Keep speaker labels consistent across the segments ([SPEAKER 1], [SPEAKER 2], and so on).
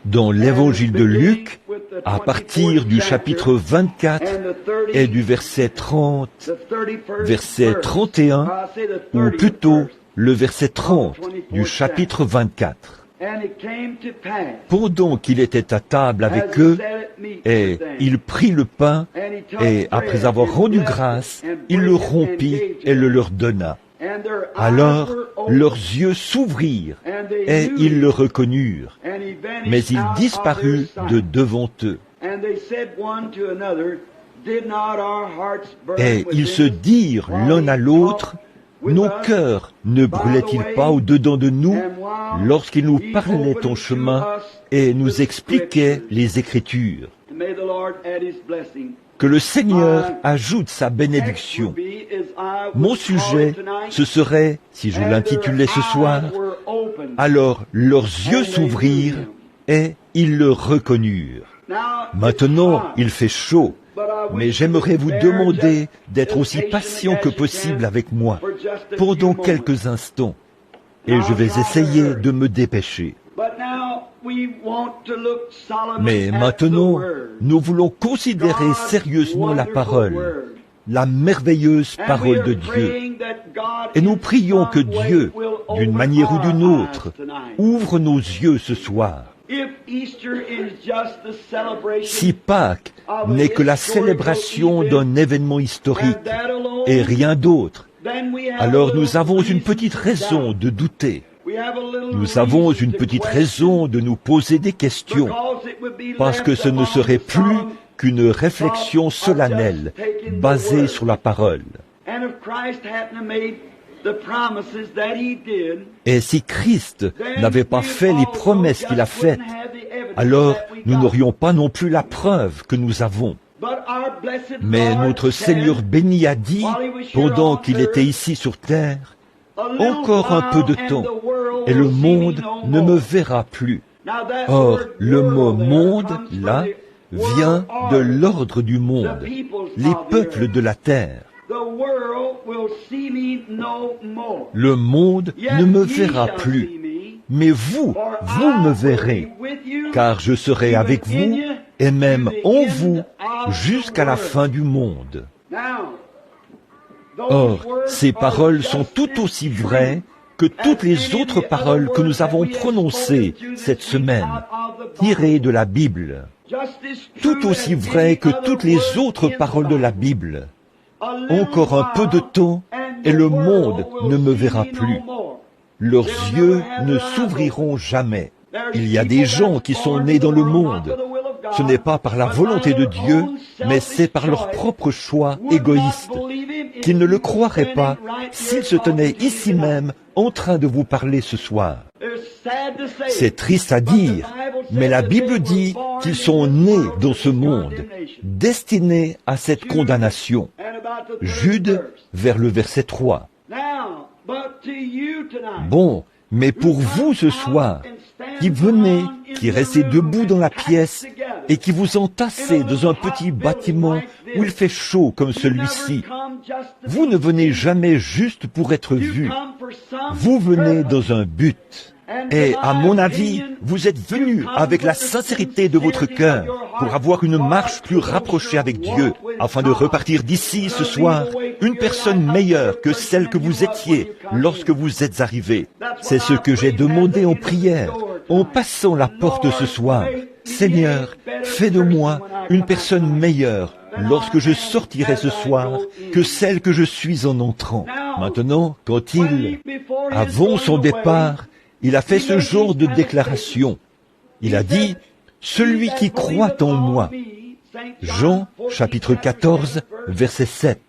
[SPEAKER 1] Dans l'évangile de Luc, à partir du chapitre 24 et du verset 30, verset 31, ou plutôt le verset 30 du chapitre 24. Pendant qu'il était à table avec eux, et il prit le pain, et après avoir rendu grâce, il le rompit et le leur donna. Alors leurs yeux s'ouvrirent, et ils le reconnurent, mais il disparut de devant eux. Et ils se dirent l'un à l'autre, nos cœurs ne brûlaient-ils pas au-dedans de nous lorsqu'il nous parlait en chemin et nous expliquait les Écritures? Que le Seigneur ajoute sa bénédiction. Mon sujet, ce serait, si je l'intitulais ce soir, alors leurs yeux s'ouvrirent et ils le reconnurent. Maintenant, il fait chaud, mais j'aimerais vous demander d'être aussi patient que possible avec moi pendant quelques instants, et je vais essayer de me dépêcher. Mais maintenant, nous voulons considérer sérieusement la parole, la merveilleuse parole de Dieu. Et nous prions que Dieu, d'une manière ou d'une autre, ouvre nos yeux ce soir. Si Pâques n'est que la célébration d'un événement historique et rien d'autre, alors nous avons une petite raison de douter. Nous avons une petite raison de nous poser des questions, parce que ce ne serait plus qu'une réflexion solennelle, basée sur la parole. Et si Christ n'avait pas fait les promesses qu'il a faites, alors nous n'aurions pas non plus la preuve que nous avons. Mais notre Seigneur béni a dit, pendant qu'il était ici sur terre, « Encore un peu de temps, et le monde ne me verra plus. » Or, le mot « monde », là, vient de l'ordre du monde, les peuples de la terre. Le monde ne me verra plus, mais vous me verrez, car je serai avec vous, et même en vous, jusqu'à la fin du monde. Or, ces paroles sont tout aussi vraies que toutes les autres paroles que nous avons prononcées cette semaine, tirées de la Bible. Tout aussi vraies que toutes les autres paroles de la Bible. Encore un peu de temps, et le monde ne me verra plus. Leurs yeux ne s'ouvriront jamais. Il y a des gens qui sont nés dans le monde. Ce n'est pas par la volonté de Dieu, mais c'est par leur propre choix égoïste, qu'ils ne le croiraient pas s'ils se tenaient ici même en train de vous parler ce soir. C'est triste à dire, mais la Bible dit qu'ils sont nés dans ce monde, destinés à cette condamnation. Jude, vers le verset 3. Bon, mais pour vous ce soir, qui venez, qui restez debout dans la pièce et qui vous entassez dans un petit bâtiment où il fait chaud comme celui-ci, vous ne venez jamais juste pour être vu. Vous venez dans un but. Et à mon avis, vous êtes venus avec la sincérité de votre cœur pour avoir une marche plus rapprochée avec Dieu, afin de repartir d'ici ce soir une personne meilleure que celle que vous étiez lorsque vous êtes arrivés. C'est ce que j'ai demandé en prière, en passant la porte ce soir. Seigneur, fais de moi une personne meilleure lorsque je sortirai ce soir que celle que je suis en entrant. Maintenant, quand il, avant son départ, il a fait ce genre de déclaration. Il a dit, « Celui qui croit en moi ». Jean, chapitre 14, verset 7.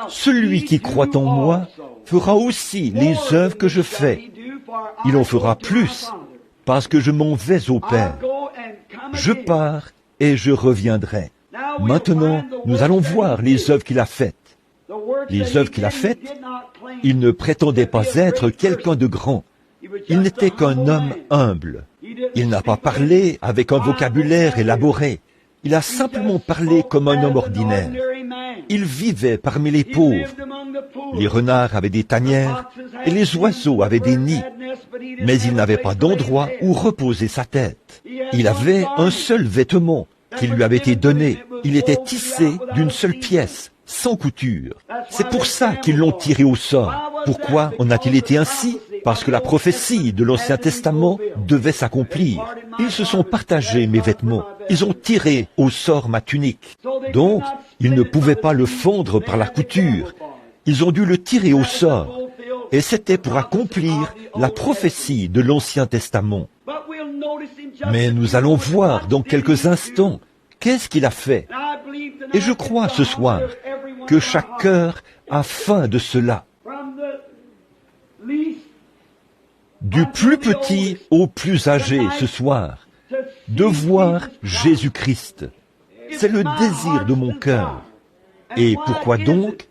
[SPEAKER 1] Celui qui croit en moi fera aussi les œuvres que je fais. Il en fera plus, parce que je m'en vais au Père. Je pars et je reviendrai. Maintenant, nous allons voir les œuvres qu'il a faites. Les œuvres qu'il a faites, il ne prétendait pas être quelqu'un de grand. Il n'était qu'un homme humble. Il n'a pas parlé avec un vocabulaire élaboré. Il a simplement parlé comme un homme ordinaire. Il vivait parmi les pauvres. Les renards avaient des tanières et les oiseaux avaient des nids, mais il n'avait pas d'endroit où reposer sa tête. Il avait un seul vêtement qui lui avait été donné. Il était tissé d'une seule pièce, sans couture. C'est pour ça qu'ils l'ont tiré au sort. Pourquoi en a-t-il été ainsi? Parce que la prophétie de l'Ancien Testament devait s'accomplir. Ils se sont partagés mes vêtements. Ils ont tiré au sort ma tunique. Donc, ils ne pouvaient pas le fondre par la couture. Ils ont dû le tirer au sort. Et c'était pour accomplir la prophétie de l'Ancien Testament. Mais nous allons voir dans quelques instants qu'est-ce qu'il a fait. Et je crois ce soir que chaque cœur a faim de cela. Du plus petit au plus âgé ce soir, de voir Jésus-Christ. C'est le désir de mon cœur. Et pourquoi donc?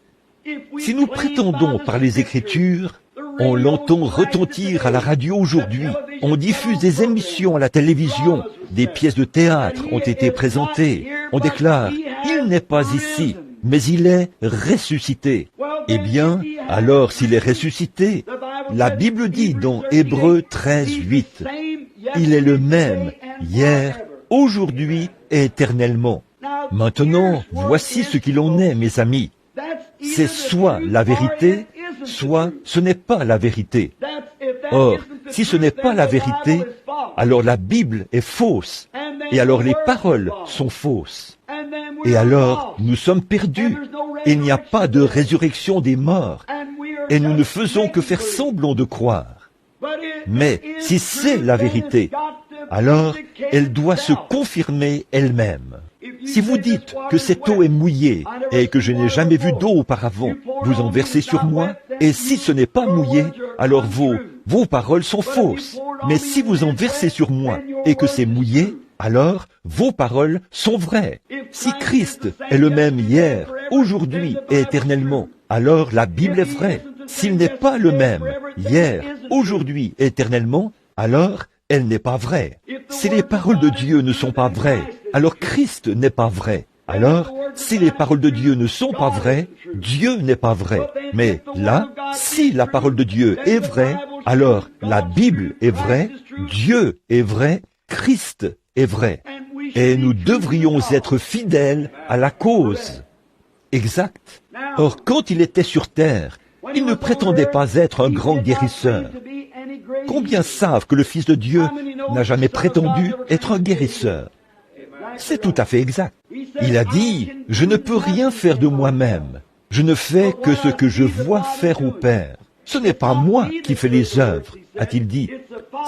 [SPEAKER 1] Si nous prétendons par les Écritures, on l'entend retentir à la radio aujourd'hui, on diffuse des émissions à la télévision, des pièces de théâtre ont été présentées, on déclare « Il n'est pas ici, mais il est ressuscité ». Eh bien, alors s'il est ressuscité, la Bible dit dans Hébreux 13:8, « Il est le même hier, aujourd'hui et éternellement ». Maintenant, voici ce qu'il en est, mes amis. C'est soit la vérité, soit ce n'est pas la vérité. Or, si ce n'est pas la vérité, alors la Bible est fausse, et alors les paroles sont fausses. Et alors, nous sommes perdus. Il n'y a pas de résurrection des morts, et nous ne faisons que faire semblant de croire. Mais si c'est la vérité, alors elle doit se confirmer elle-même. Si vous dites que cette eau est mouillée et que je n'ai jamais vu d'eau auparavant, vous en versez sur moi, et si ce n'est pas mouillé, alors vos paroles sont fausses. Mais si vous en versez sur moi et que c'est mouillé, alors vos paroles sont vraies. Si Christ est le même hier, aujourd'hui et éternellement, alors la Bible est vraie. S'il n'est pas le même hier, aujourd'hui et éternellement, alors elle n'est pas vraie. Si les paroles de Dieu ne sont pas vraies, alors Christ n'est pas vrai. Alors, si les paroles de Dieu ne sont pas vraies, Dieu n'est pas vrai. Mais là, si la parole de Dieu est vraie, alors la Bible est vraie, Dieu est vrai, Christ est vrai. Et nous devrions être fidèles à la cause. Exact. Or, quand il était sur terre, il ne prétendait pas être un grand guérisseur. Combien savent que le Fils de Dieu n'a jamais prétendu être un guérisseur? C'est tout à fait exact. Il a dit, « Je ne peux rien faire de moi-même. Je ne fais que ce que je vois faire au Père. Ce n'est pas moi qui fais les œuvres, a-t-il dit.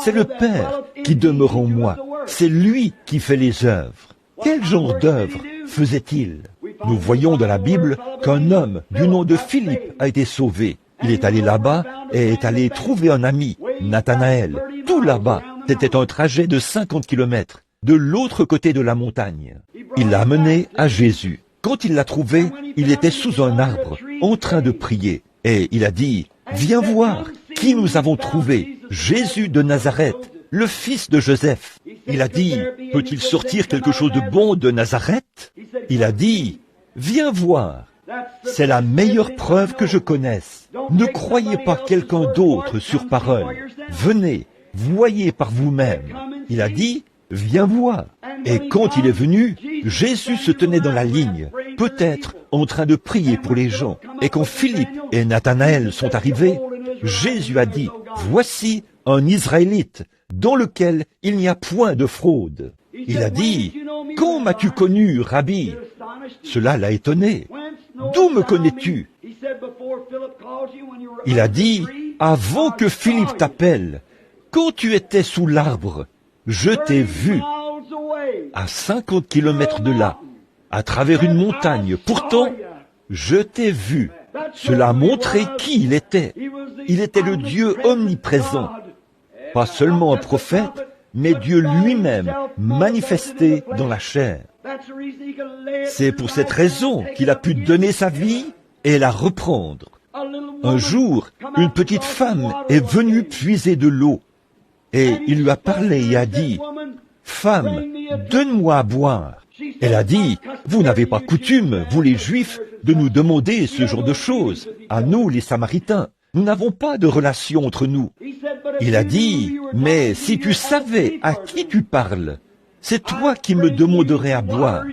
[SPEAKER 1] C'est le Père qui demeure en moi. C'est lui qui fait les œuvres. » Quel genre d'œuvres faisait-il? Nous voyons dans la Bible qu'un homme du nom de Philippe a été sauvé. Il est allé là-bas et est allé trouver un ami, Nathanaël. Tout là-bas, c'était un trajet de 50 kilomètres, de l'autre côté de la montagne. Il l'a amené à Jésus. Quand il l'a trouvé, il était sous un arbre, en train de prier. Et il a dit, « Viens voir qui nous avons trouvé, Jésus de Nazareth, le fils de Joseph. » Il a dit, « Peut-il sortir quelque chose de bon de Nazareth ?» Il a dit, « Viens voir. » C'est la meilleure preuve que je connaisse. Ne croyez pas quelqu'un d'autre sur parole. Venez, voyez par vous-même. Il a dit, viens voir. Et quand il est venu, Jésus se tenait dans la ligne, peut-être en train de prier pour les gens. Et quand Philippe et Nathanaël sont arrivés, Jésus a dit, voici un Israélite dans lequel il n'y a point de fraude. Il a dit, quand m'as-tu connu, Rabbi? Cela l'a étonné. D'où me connais-tu? Il a dit, avant que Philippe t'appelle, quand tu étais sous l'arbre, je t'ai vu à 50 kilomètres de là, à travers une montagne. Pourtant, je t'ai vu. Cela a montré qui il était. Il était le Dieu omniprésent. Pas seulement un prophète, mais Dieu lui-même manifesté dans la chair. C'est pour cette raison qu'il a pu donner sa vie et la reprendre. Un jour, une petite femme est venue puiser de l'eau et il lui a parlé et a dit, « Femme, donne-moi à boire. » Elle a dit, « Vous n'avez pas coutume, vous les Juifs, de nous demander ce genre de choses, à nous les Samaritains. Nous n'avons pas de relation entre nous. » Il a dit, « Mais si tu savais à qui tu parles, c'est toi qui me demanderais à boire.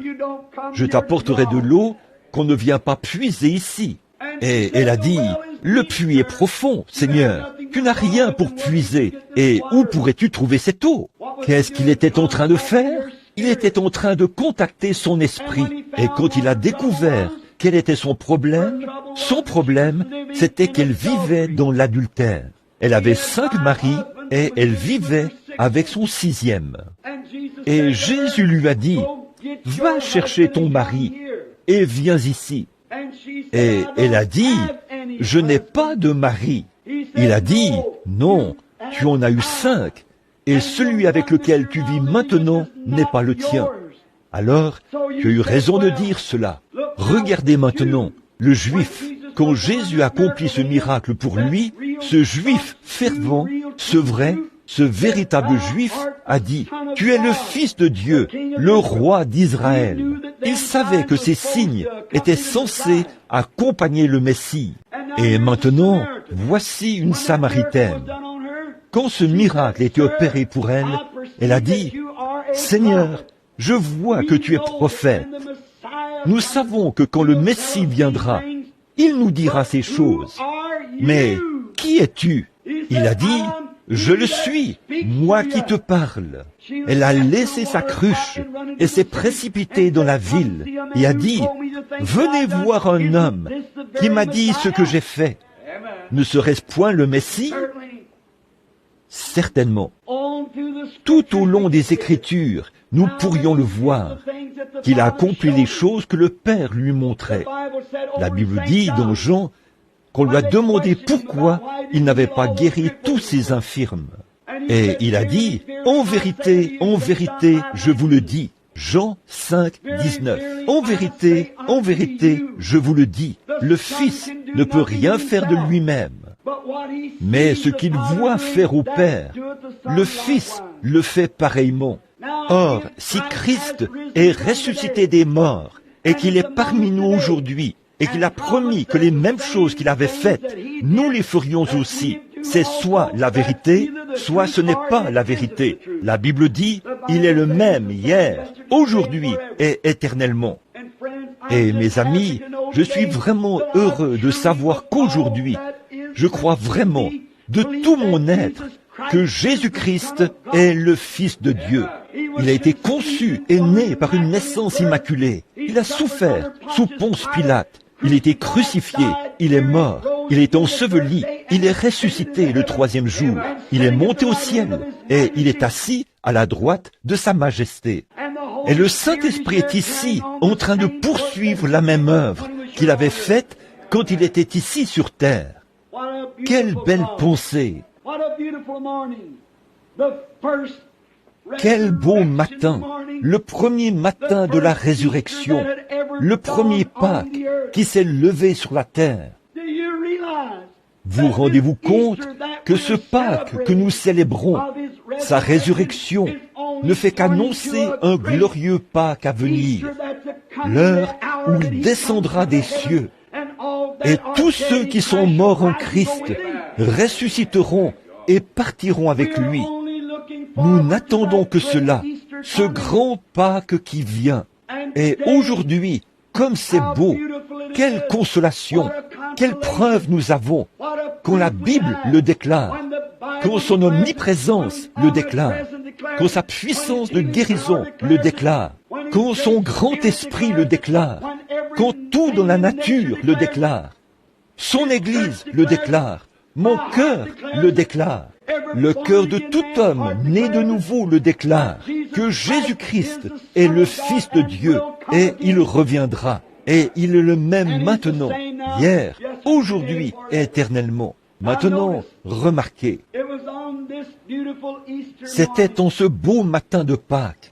[SPEAKER 1] Je t'apporterai de l'eau qu'on ne vient pas puiser ici. » Et elle a dit, « Le puits est profond, Seigneur. Tu n'as rien pour puiser. Et où pourrais-tu trouver cette eau ?» Qu'est-ce qu'il était en train de faire? Il était en train de contacter son esprit. Et quand il a découvert quel était son problème, c'était qu'elle vivait dans l'adultère. Elle avait 5 maris et elle vivait avec son 6e. Et Jésus lui a dit, « Va chercher ton mari et viens ici. » Et elle a dit, « Je n'ai pas de mari. » Il a dit, « Non, tu en as eu 5, et celui avec lequel tu vis maintenant n'est pas le tien. » Alors, tu as eu raison de dire cela. Regardez maintenant, le Juif, quand Jésus accomplit ce miracle pour lui, ce Juif fervent, ce vrai, ce véritable Juif a dit, « Tu es le Fils de Dieu, le roi d'Israël. » Il savait que ces signes étaient censés accompagner le Messie. Et maintenant, voici une Samaritaine. Quand ce miracle était opéré pour elle, elle a dit, « Seigneur, je vois que tu es prophète. Nous savons que quand le Messie viendra, il nous dira ces choses. Mais qui es-tu » Il a dit, « Je le suis, moi qui te parle. » Elle a laissé sa cruche et s'est précipitée dans la ville et a dit, « Venez voir un homme qui m'a dit ce que j'ai fait. Ne serait-ce point le Messie ?» Certainement. Tout au long des Écritures, nous pourrions le voir, qu'il a accompli les choses que le Père lui montrait. La Bible dit dans Jean qu'on lui a demandé pourquoi il n'avait pas guéri tous ses infirmes. Et il a dit, « En vérité, je vous le dis. » Jean 5, 19. « En vérité, je vous le dis. Le Fils ne peut rien faire de lui-même. Mais ce qu'il voit faire au Père, le Fils le fait pareillement. Or, si Christ est ressuscité des morts, et qu'il est parmi nous aujourd'hui, et qu'il a promis que les mêmes choses qu'il avait faites, nous les ferions aussi, c'est soit la vérité, soit ce n'est pas la vérité. La Bible dit, il est le même hier, aujourd'hui et éternellement. Et mes amis, je suis vraiment heureux de savoir qu'aujourd'hui, je crois vraiment, de tout mon être, que Jésus-Christ est le Fils de Dieu. Il a été conçu et né par une naissance immaculée. Il a souffert sous Ponce Pilate. Il a été crucifié. Il est mort. Il est enseveli. Il est ressuscité le 3e jour. Il est monté au ciel. Et il est assis à la droite de sa majesté. Et le Saint-Esprit est ici, en train de poursuivre la même œuvre qu'il avait faite quand il était ici sur terre. Quelle belle pensée! Quel beau matin! Le premier matin de la résurrection, le premier Pâques qui s'est levé sur la terre. Vous rendez-vous compte que ce Pâques que nous célébrons, sa résurrection, ne fait qu'annoncer un glorieux Pâques à venir, l'heure où il descendra des cieux. Et tous ceux qui sont morts en Christ ressusciteront et partiront avec lui. Nous n'attendons que cela, ce grand Pâques qui vient. Et aujourd'hui, comme c'est beau, quelle consolation, quelle preuve nous avons quand la Bible le déclare, quand son omniprésence le déclare, quand sa puissance de guérison le déclare, quand son grand esprit le déclare, quand tout dans la nature le déclare, son Église le déclare, mon cœur le déclare, le cœur de tout homme né de nouveau le déclare, que Jésus-Christ est le Fils de Dieu et il reviendra. Et il est le même maintenant, hier, aujourd'hui et éternellement. Maintenant, remarquez, c'était en ce beau matin de Pâques.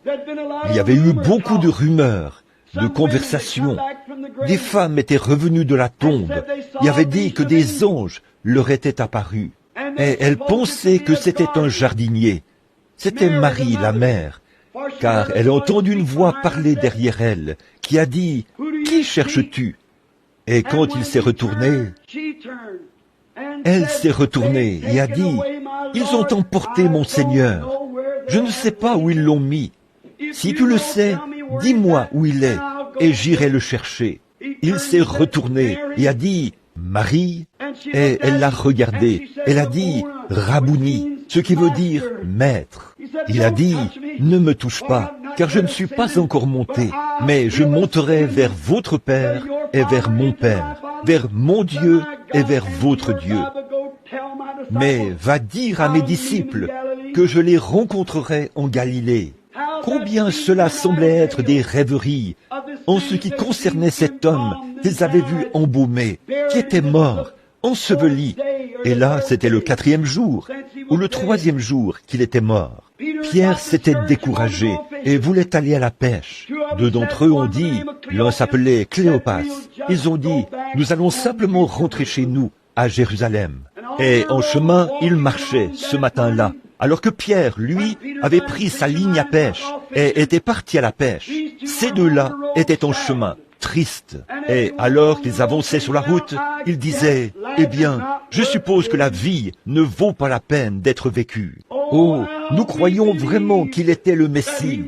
[SPEAKER 1] Il y avait eu beaucoup de rumeurs, de conversations. Des femmes étaient revenues de la tombe et avaient dit que des anges leur étaient apparus. Et elles pensaient que c'était un jardinier. C'était Marie, la mère, car elle a entendu une voix parler derrière elle, qui a dit, « Qui cherches-tu » Et quand il s'est retourné, elle s'est retournée et a dit, « Ils ont emporté mon Seigneur. Je ne sais pas où ils l'ont mis. Si tu le sais, dis-moi où il est, et j'irai le chercher. » Il s'est retourné et a dit, « Marie » et elle l'a regardé. Elle a dit, « Rabouni », ce qui veut dire « maître ». Il a dit, « Ne me touche pas, car je ne suis pas encore monté, mais je monterai vers votre Père et vers mon Père, vers mon Dieu et vers votre Dieu. Mais va dire à mes disciples que je les rencontrerai en Galilée. » Combien cela semblait être des rêveries en ce qui concernait cet homme qu'ils avaient vu embaumé, qui était mort, enseveli. Et là, c'était le 4e jour, ou le 3e jour qu'il était mort. Pierre s'était découragé et voulait aller à la pêche. 2 d'entre eux ont dit, l'un s'appelait Cléopas. Ils ont dit, nous allons simplement rentrer chez nous, à Jérusalem. Et en chemin, ils marchaient ce matin-là, alors que Pierre, lui, avait pris sa ligne à pêche et était parti à la pêche. Ces deux-là étaient en chemin, tristes. Et alors qu'ils avançaient sur la route, ils disaient, « Eh bien, je suppose que la vie ne vaut pas la peine d'être vécue. Oh, nous croyons vraiment qu'il était le Messie.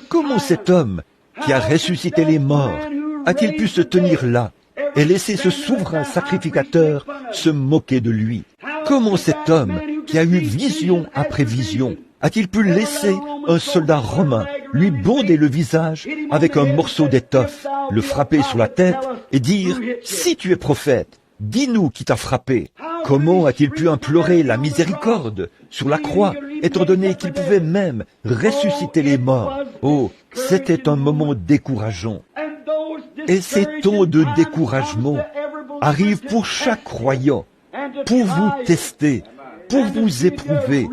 [SPEAKER 1] Comment cet homme qui a ressuscité les morts a-t-il pu se tenir là et laisser ce souverain sacrificateur se moquer de lui? Comment cet homme qui a eu vision après vision a-t-il pu laisser un soldat romain lui bander le visage avec un morceau d'étoffe, le frapper sur la tête et dire « Si tu es prophète, dis-nous qui t'a frappé ». Comment a-t-il pu implorer la miséricorde sur la croix, étant donné qu'il pouvait même ressusciter les morts? Oh, c'était un moment décourageant. Et ces temps de découragement arrivent pour chaque croyant, pour vous tester, pour vous éprouver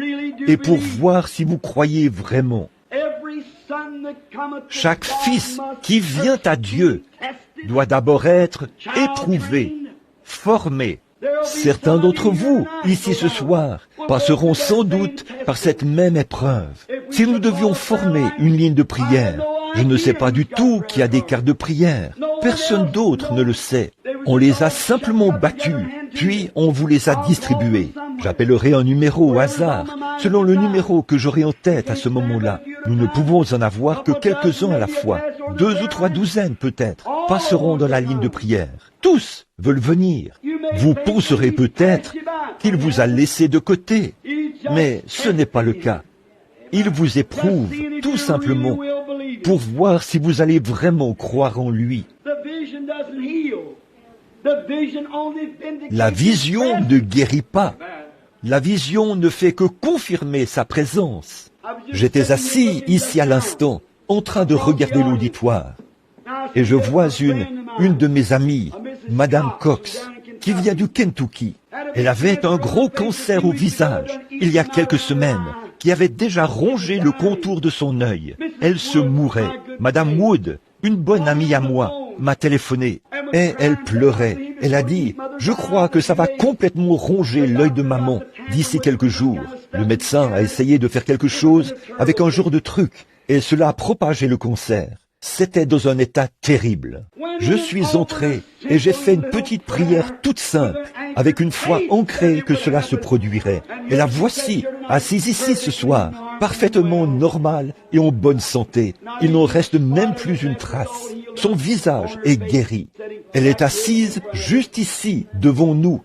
[SPEAKER 1] et pour voir si vous croyez vraiment. Chaque fils qui vient à Dieu doit d'abord être éprouvé, formé. Certains d'entre vous, ici ce soir, passeront sans doute par cette même épreuve. Si nous devions former une ligne de prière, je ne sais pas du tout qui a des cartes de prière. Personne d'autre ne le sait. On les a simplement battus, puis on vous les a distribués. J'appellerai un numéro au hasard, selon le numéro que j'aurai en tête à ce moment-là. Nous ne pouvons en avoir que quelques-uns à la fois. 2 ou 3 douzaines peut-être passeront dans la ligne de prière. Tous veulent venir. Vous penserez peut-être qu'il vous a laissé de côté, mais ce n'est pas le cas. Il vous éprouve, tout simplement, pour voir si vous allez vraiment croire en lui. La vision ne guérit pas. La vision ne fait que confirmer sa présence. J'étais assis ici à l'instant, en train de regarder l'auditoire. Et je vois une de mes amies, Madame Cox, qui vient du Kentucky. Elle avait un gros cancer au visage, il y a quelques semaines, qui avait déjà rongé le contour de son œil. Elle se mourait. Madame Wood, une bonne amie à moi, m'a téléphoné et elle pleurait. Elle a dit, « Je crois que ça va complètement ronger l'œil de maman d'ici quelques jours. » Le médecin a essayé de faire quelque chose avec un genre de truc et cela a propagé le cancer. C'était dans un état terrible. Je suis entré et j'ai fait une petite prière toute simple, avec une foi ancrée que cela se produirait. Et la voici, assise ici ce soir, parfaitement normale et en bonne santé. Il n'en reste même plus une trace. Son visage est guéri. Elle est assise juste ici, devant nous.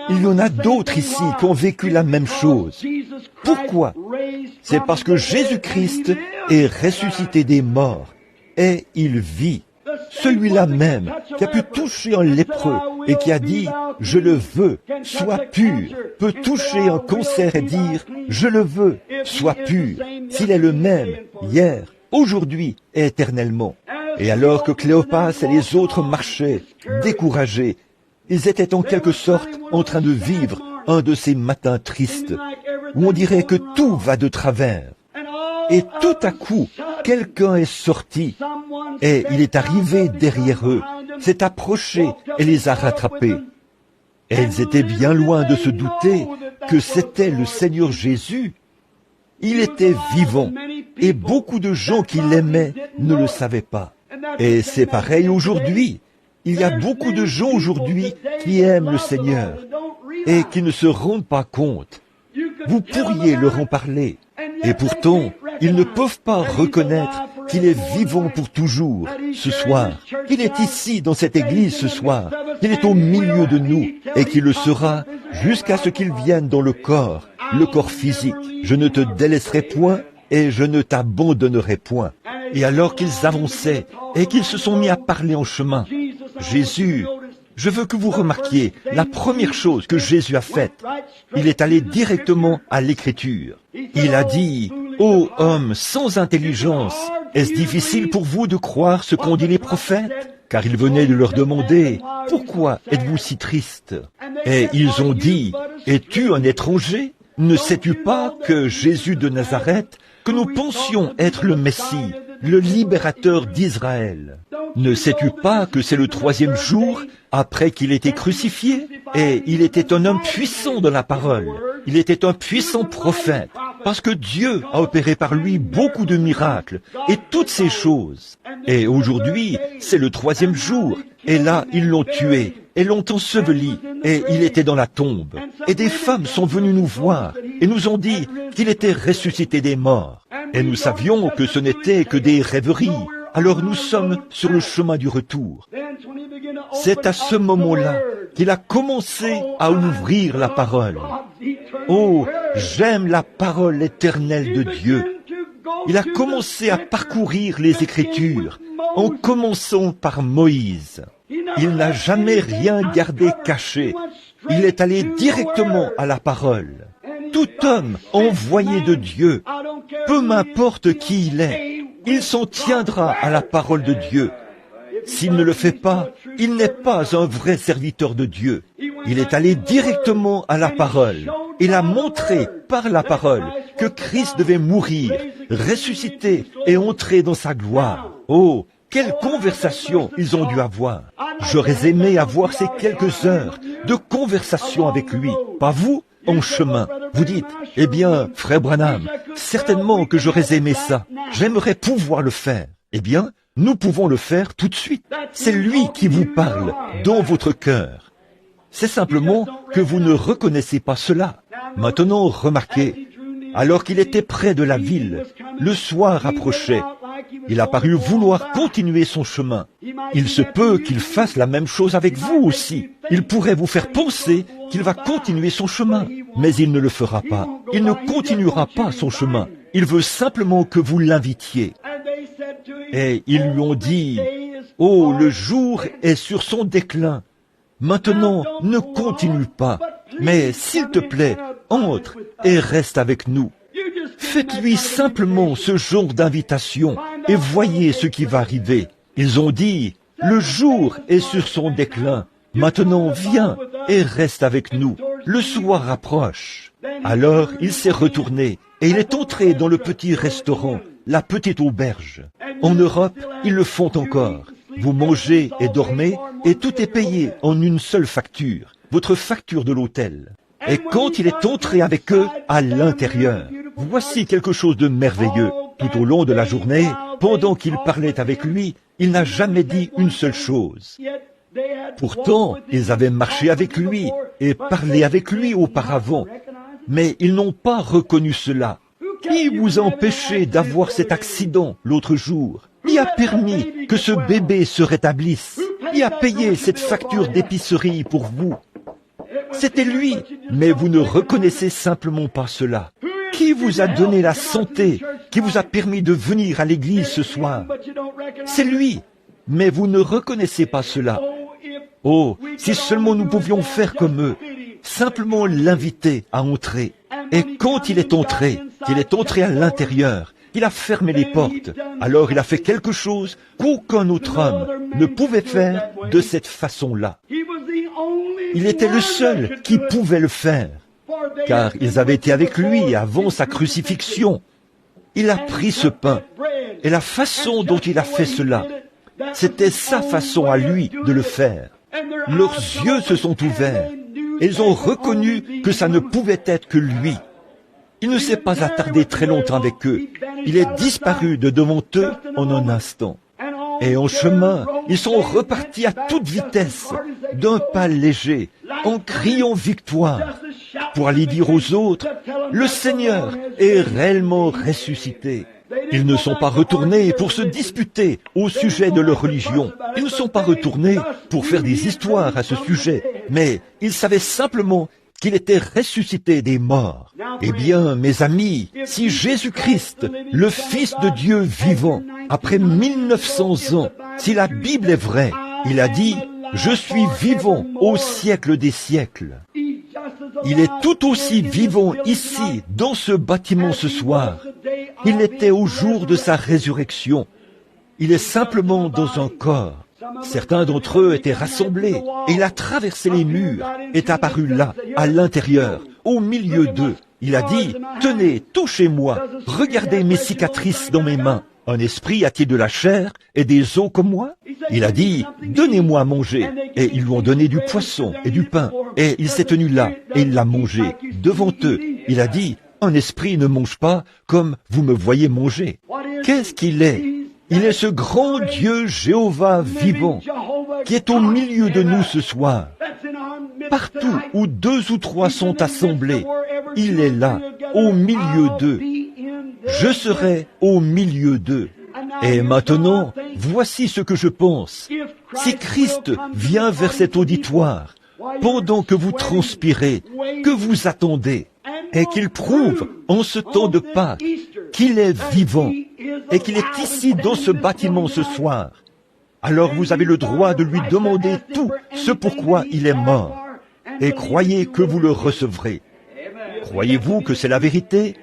[SPEAKER 1] Il y en a d'autres ici qui ont vécu la même chose. Pourquoi? C'est parce que Jésus-Christ est ressuscité des morts. Et il vit. Celui-là même qui a pu toucher un lépreux et qui a dit « Je le veux, sois pur », peut toucher un cancer et dire « Je le veux, sois pur », s'il est le même hier, aujourd'hui et éternellement. Et alors que Cléopas et les autres marchaient, découragés, ils étaient en quelque sorte en train de vivre un de ces matins tristes, où on dirait que tout va de travers. Et tout à coup, quelqu'un est sorti et il est arrivé derrière eux, s'est approché et les a rattrapés. Elles étaient bien loin de se douter que c'était le Seigneur Jésus. Il était vivant Et beaucoup de gens qui l'aimaient ne le savaient pas. Et c'est pareil aujourd'hui. Il y a beaucoup de gens aujourd'hui qui aiment le Seigneur et qui ne se rendent pas compte. Vous pourriez leur en parler. Et pourtant, ils ne peuvent pas reconnaître qu'il est vivant pour toujours ce soir, qu'il est ici dans cette église ce soir, qu'il est au milieu de nous et qu'il le sera jusqu'à ce qu'il vienne dans le corps physique. Je ne te délaisserai point et je ne t'abandonnerai point. Et alors qu'ils avançaient et qu'ils se sont mis à parler en chemin, Jésus, je veux que vous remarquiez la première chose que Jésus a faite. Il est allé directement à l'Écriture. Il a dit, « Ô homme sans intelligence, est-ce difficile pour vous de croire ce qu'ont dit les prophètes ?» Car il venait de leur demander, « Pourquoi êtes-vous si triste ?» Et ils ont dit, « Es-tu un étranger ? Ne sais-tu pas que Jésus de Nazareth, que nous pensions être le Messie, le libérateur d'Israël? Ne sais-tu pas que c'est le 3e jour après qu'il était crucifié? Et il était un homme puissant dans la parole. Il était un puissant prophète, parce que Dieu a opéré par lui beaucoup de miracles et toutes ces choses. Et aujourd'hui, c'est le 3e jour. Et là, ils l'ont tué et l'ont enseveli, et il était dans la tombe. Et des femmes sont venues nous voir et nous ont dit qu'il était ressuscité des morts. Et nous savions que ce n'était que des rêveries. Alors nous sommes sur le chemin du retour. C'est à ce moment-là qu'il a commencé à ouvrir la parole. Oh, j'aime la parole éternelle de Dieu. Il a commencé à parcourir les Écritures, en commençant par Moïse. Il n'a jamais rien gardé caché. Il est allé directement à la parole. Tout homme envoyé de Dieu, peu m'importe qui il est, il s'en tiendra à la parole de Dieu. S'il ne le fait pas, il n'est pas un vrai serviteur de Dieu. Il est allé directement à la parole. Il a montré par la parole que Christ devait mourir, ressusciter et entrer dans sa gloire. Oh, quelle conversation ils ont dû avoir. J'aurais aimé avoir ces quelques heures de conversation avec lui. Pas vous, en chemin. Vous dites, eh bien, frère Branham, certainement que j'aurais aimé ça. J'aimerais pouvoir le faire. Eh bien, nous pouvons le faire tout de suite. C'est lui qui vous parle dans votre cœur. C'est simplement que vous ne reconnaissez pas cela. Maintenant, remarquez, alors qu'il était près de la ville, le soir approchait. Il a paru vouloir continuer son chemin. Il se peut qu'il fasse la même chose avec vous aussi. Il pourrait vous faire penser qu'il va continuer son chemin, mais il ne le fera pas. Il ne continuera pas son chemin. Il veut simplement que vous l'invitiez. Et ils lui ont dit, « Oh, le jour est sur son déclin. Maintenant, ne continue pas, mais s'il te plaît, entre et reste avec nous. » Faites-lui simplement ce genre d'invitation et voyez ce qui va arriver. Ils ont dit, le jour est sur son déclin. Maintenant, viens et reste avec nous. Le soir approche. Alors, il s'est retourné et il est entré dans le petit restaurant, la petite auberge. En Europe, ils le font encore. Vous mangez et dormez et tout est payé en une seule facture, votre facture de l'hôtel. Et quand il est entré avec eux à l'intérieur, voici quelque chose de merveilleux. Tout au long de la journée, pendant qu'il parlait avec lui, il n'a jamais dit une seule chose. Pourtant, ils avaient marché avec lui et parlé avec lui auparavant, mais ils n'ont pas reconnu cela. Qui vous a empêché d'avoir cet accident l'autre jour? Qui a permis que ce bébé se rétablisse? Qui a payé cette facture d'épicerie pour vous? C'était lui, mais vous ne reconnaissez simplement pas cela. Qui vous a donné la santé, qui vous a permis de venir à l'église ce soir? C'est lui, mais vous ne reconnaissez pas cela. Oh, si seulement nous pouvions faire comme eux, simplement l'inviter à entrer. Et quand il est entré, qu'il est entré à l'intérieur, il a fermé les portes, alors il a fait quelque chose qu'aucun autre homme ne pouvait faire de cette façon-là. Il était le seul qui pouvait le faire, car ils avaient été avec lui avant sa crucifixion. Il a pris ce pain, et la façon dont il a fait cela, c'était sa façon à lui de le faire. Leurs yeux se sont ouverts, et ils ont reconnu que ça ne pouvait être que lui. Il ne s'est pas attardé très longtemps avec eux. il est disparu de devant eux en un instant. Et en chemin, ils sont repartis à toute vitesse, d'un pas léger, en criant victoire, pour aller dire aux autres, le Seigneur est réellement ressuscité. Ils ne sont pas retournés pour se disputer au sujet de leur religion. Ils ne sont pas retournés pour faire des histoires à ce sujet, mais ils savaient simplement qu'il était ressuscité des morts. Eh bien, mes amis, si Jésus-Christ, le Fils de Dieu vivant, après 1900 ans, si la Bible est vraie, il a dit, « Je suis vivant au siècle des siècles ». Il est tout aussi vivant ici, dans ce bâtiment ce soir. Il l'était au jour de sa résurrection. Il est simplement dans un corps. Certains d'entre eux étaient rassemblés, et il a traversé les murs, est apparu là, à l'intérieur, au milieu d'eux. Il a dit, « Tenez, touchez-moi, regardez mes cicatrices dans mes mains. Un esprit a-t-il de la chair et des os comme moi ?» Il a dit, « Donnez-moi à manger. » Et ils lui ont donné du poisson et du pain. Et il s'est tenu là, et il l'a mangé, devant eux. Il a dit, « Un esprit ne mange pas comme vous me voyez manger. » Qu'est-ce qu'il est? Il est ce grand Dieu Jéhovah vivant qui est au milieu de nous ce soir. Partout où 2 ou 3 sont assemblés, il est là, au milieu d'eux. Je serai au milieu d'eux. Et maintenant, voici ce que je pense. Si Christ vient vers cet auditoire, pendant que vous transpirez, que vous attendez, et qu'il prouve en ce temps de Pâques qu'il est vivant, et qu'il est ici dans ce bâtiment ce soir, alors vous avez le droit de lui demander tout ce pourquoi il est mort, et croyez que vous le recevrez. Croyez-vous que c'est la vérité?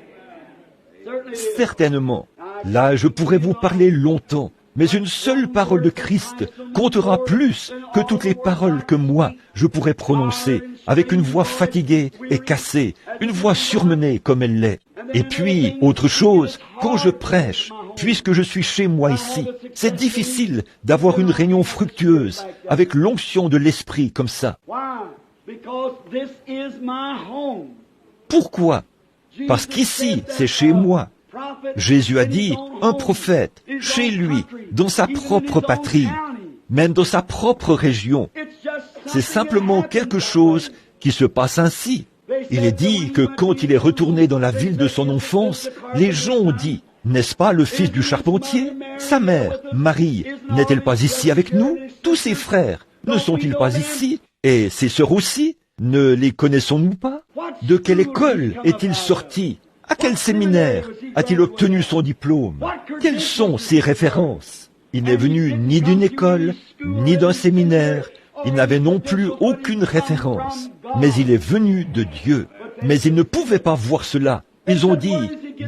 [SPEAKER 1] Certainement. Là, je pourrais vous parler longtemps, mais une seule parole de Christ comptera plus que toutes les paroles que moi, je pourrais prononcer, avec une voix fatiguée et cassée, une voix surmenée comme elle l'est. Et puis, autre chose, quand je prêche, puisque je suis chez moi ici, c'est difficile d'avoir une réunion fructueuse, avec l'onction de l'Esprit comme ça. Pourquoi? Parce qu'ici, c'est chez moi. Jésus a dit, un prophète, chez lui, dans sa propre patrie, même dans sa propre région. C'est simplement quelque chose qui se passe ainsi. Il est dit que quand il est retourné dans la ville de son enfance, les gens ont dit, n'est-ce pas le fils du charpentier? Sa mère, Marie, n'est-elle pas ici avec nous? Tous ses frères, ne sont-ils pas ici? Et ses sœurs aussi? Ne les connaissons-nous pas? De quelle école est-il sorti? À quel séminaire a-t-il obtenu son diplôme? Quelles sont ses références? Il n'est venu ni d'une école, ni d'un séminaire. Il n'avait non plus aucune référence. Mais il est venu de Dieu. Mais ils ne pouvaient pas voir cela. Ils ont dit,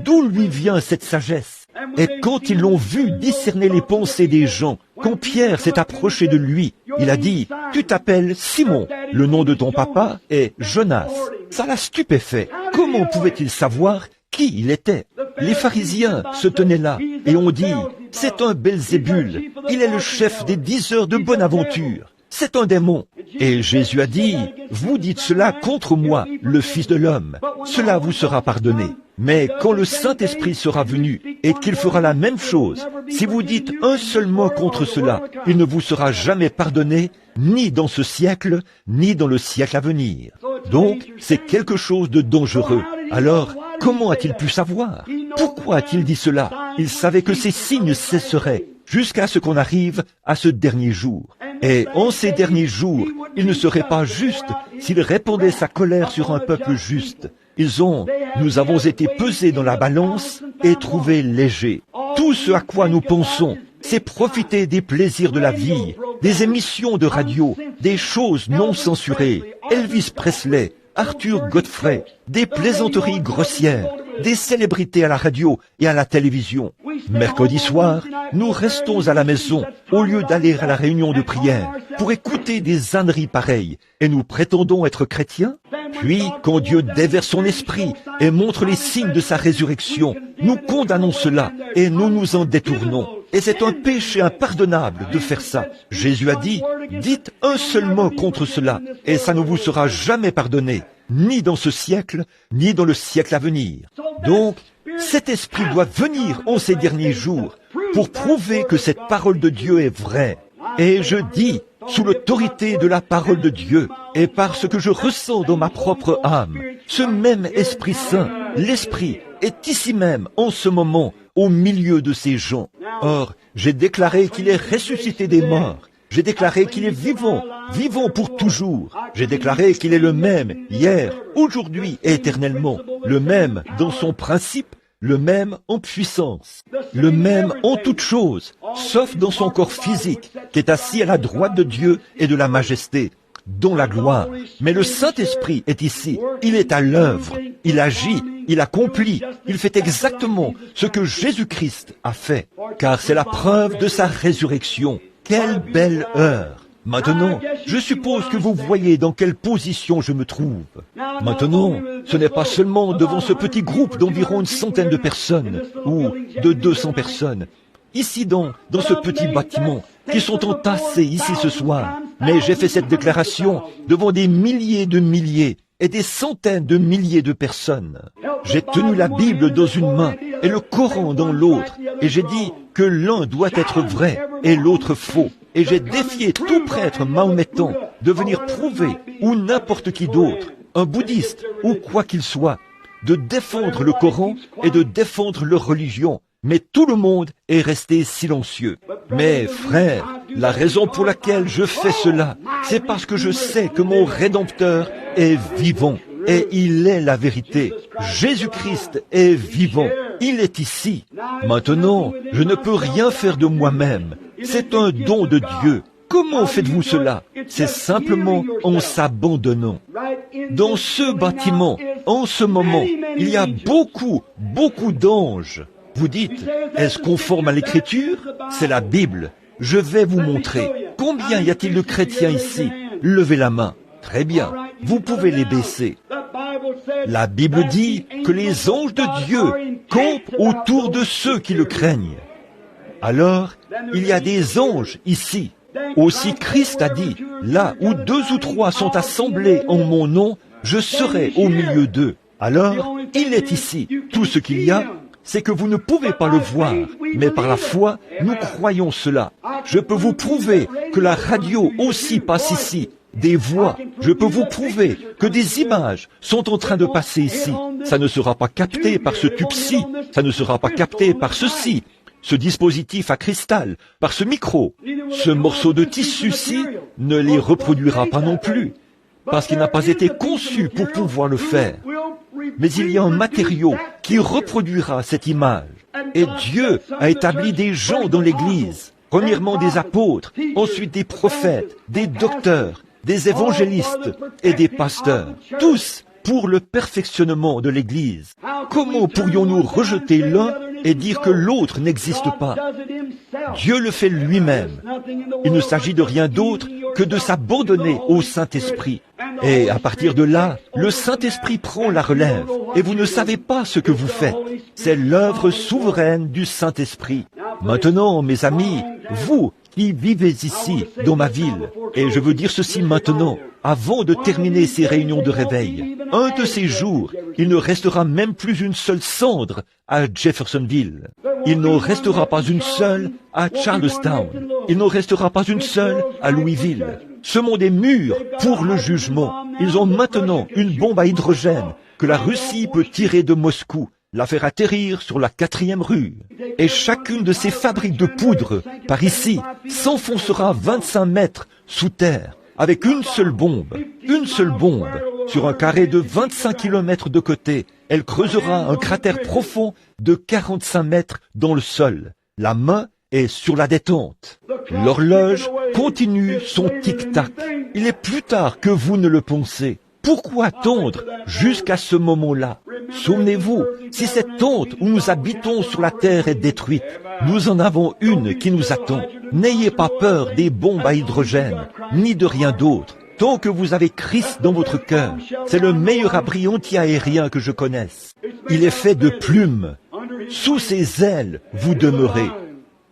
[SPEAKER 1] d'où lui vient cette sagesse? Et quand ils l'ont vu discerner les pensées des gens, quand Pierre s'est approché de lui, il a dit, tu t'appelles Simon, le nom de ton papa est Jonas. Ça l'a stupéfait. Comment pouvait-il savoir qui il était? Les pharisiens se tenaient là et ont dit, c'est un Belzébul, il est le chef des 10 heures de bonne aventure. C'est un démon. Et Jésus a dit, vous dites cela contre moi, le Fils de l'homme. Cela vous sera pardonné. Mais quand le Saint-Esprit sera venu et qu'il fera la même chose, si vous dites un seul mot contre cela, il ne vous sera jamais pardonné, ni dans ce siècle, ni dans le siècle à venir. Donc, c'est quelque chose de dangereux. Alors, comment a-t-il pu savoir? Pourquoi a-t-il dit cela? Il savait que ces signes cesseraient jusqu'à ce qu'on arrive à ce dernier jour. Et en ces derniers jours, il ne serait pas juste s'il répandait sa colère sur un peuple juste. Nous avons été pesés dans la balance et trouvés légers. Tout ce à quoi nous pensons, c'est profiter des plaisirs de la vie, des émissions de radio, des choses non censurées, Elvis Presley, Arthur Godfrey, des plaisanteries grossières, des célébrités à la radio et à la télévision. Mercredi soir, nous restons à la maison au lieu d'aller à la réunion de prière pour écouter des âneries pareilles et nous prétendons être chrétiens. Puis, quand Dieu déverse son esprit et montre les signes de sa résurrection, nous condamnons cela et nous nous en détournons. Et c'est un péché impardonnable de faire ça. Jésus a dit, dites un seul mot contre cela et ça ne vous sera jamais pardonné, ni dans ce siècle, ni dans le siècle à venir. Donc, Cet esprit doit venir en ces derniers jours pour prouver que cette parole de Dieu est vraie. Et je dis, sous l'autorité de la parole de Dieu, et par ce que je ressens dans ma propre âme, ce même Esprit Saint, l'Esprit, est ici même, en ce moment, au milieu de ces gens. Or, j'ai déclaré qu'il est ressuscité des morts. J'ai déclaré qu'il est vivant, vivant pour toujours. J'ai déclaré qu'il est le même, hier, aujourd'hui et éternellement, le même dans son principe, le même en puissance, le même en toutes choses, sauf dans son corps physique, qui est assis à la droite de Dieu et de la majesté, dont la gloire. Mais le Saint-Esprit est ici, il est à l'œuvre, il agit, il accomplit, il fait exactement ce que Jésus-Christ a fait, car c'est la preuve de sa résurrection. Quelle belle heure! Maintenant, je suppose que vous voyez dans quelle position je me trouve. Maintenant, ce n'est pas seulement devant ce petit groupe d'environ une centaine de personnes, ou de 200 personnes, ici dans ce petit bâtiment, qui sont entassés ici ce soir, mais j'ai fait cette déclaration devant des milliers de milliers et des centaines de milliers de personnes. J'ai tenu la Bible dans une main et le Coran dans l'autre, et j'ai dit que l'un doit être vrai et l'autre faux. Et j'ai défié tout prêtre mahométan de venir prouver, ou n'importe qui d'autre, un bouddhiste ou quoi qu'il soit, de défendre le Coran et de défendre leur religion. Mais tout le monde est resté silencieux. Mais frère, la raison pour laquelle je fais cela, c'est parce que je sais que mon Rédempteur est vivant. Et il est la vérité. Jésus-Christ est vivant. Il est ici. Maintenant, je ne peux rien faire de moi-même. C'est un don de Dieu. Comment faites-vous cela? C'est simplement en s'abandonnant. Dans ce bâtiment, en ce moment, il y a beaucoup d'anges. Vous dites, est-ce conforme à l'Écriture? C'est la Bible. Je vais vous montrer. Combien y a-t-il de chrétiens ici? Levez la main. Très bien. Vous pouvez les baisser. La Bible dit que les anges de Dieu campent autour de ceux qui le craignent. Alors, il y a des anges ici. Aussi Christ a dit, là où 2 ou 3 sont assemblés en mon nom, je serai au milieu d'eux. Alors, il est ici. Tout ce qu'il y a, c'est que vous ne pouvez pas le voir, mais par la foi, nous croyons cela. Je peux vous prouver que la radio aussi passe ici. Des voix, je peux vous prouver que des images sont en train de passer ici. Ça ne sera pas capté par ce tube-ci, ça ne sera pas capté par ceci, ce dispositif à cristal, par ce micro. Ce morceau de tissu-ci ne les reproduira pas non plus, parce qu'il n'a pas été conçu pour pouvoir le faire. Mais il y a un matériau qui reproduira cette image. Et Dieu a établi des gens dans l'Église, premièrement des apôtres, ensuite des prophètes, des docteurs, des évangélistes et des pasteurs, tous pour le perfectionnement de l'Église. Comment pourrions-nous rejeter l'un et dire que l'autre n'existe pas? Dieu le fait lui-même. Il ne s'agit de rien d'autre que de s'abandonner au Saint-Esprit. Et à partir de là, le Saint-Esprit prend la relève. Et vous ne savez pas ce que vous faites. C'est l'œuvre souveraine du Saint-Esprit. Maintenant, mes amis, vous qui vivez ici, dans ma ville, et je veux dire ceci maintenant, avant de terminer ces réunions de réveil, un de ces jours, il ne restera même plus une seule cendre à Jeffersonville. Il n'en restera pas une seule à Charlestown. Il n'en restera pas une seule à Louisville. Ce monde est mûr pour le jugement. Ils ont maintenant une bombe à hydrogène que la Russie peut tirer de Moscou, la faire atterrir sur la 4e rue. Et chacune de ces fabriques de poudre, par ici, s'enfoncera 25 mètres sous terre, avec une seule bombe, sur un carré de 25 kilomètres de côté. Elle creusera un cratère profond de 45 mètres dans le sol. La main est sur la détente. L'horloge continue son tic-tac. Il est plus tard que vous ne le pensez. Pourquoi attendre jusqu'à ce moment-là? Souvenez-vous, si cette tente où nous habitons sur la terre est détruite, nous en avons une qui nous attend. N'ayez pas peur des bombes à hydrogène, ni de rien d'autre. Tant que vous avez Christ dans votre cœur, c'est le meilleur abri anti-aérien que je connaisse. Il est fait de plumes. Sous ses ailes, vous demeurez.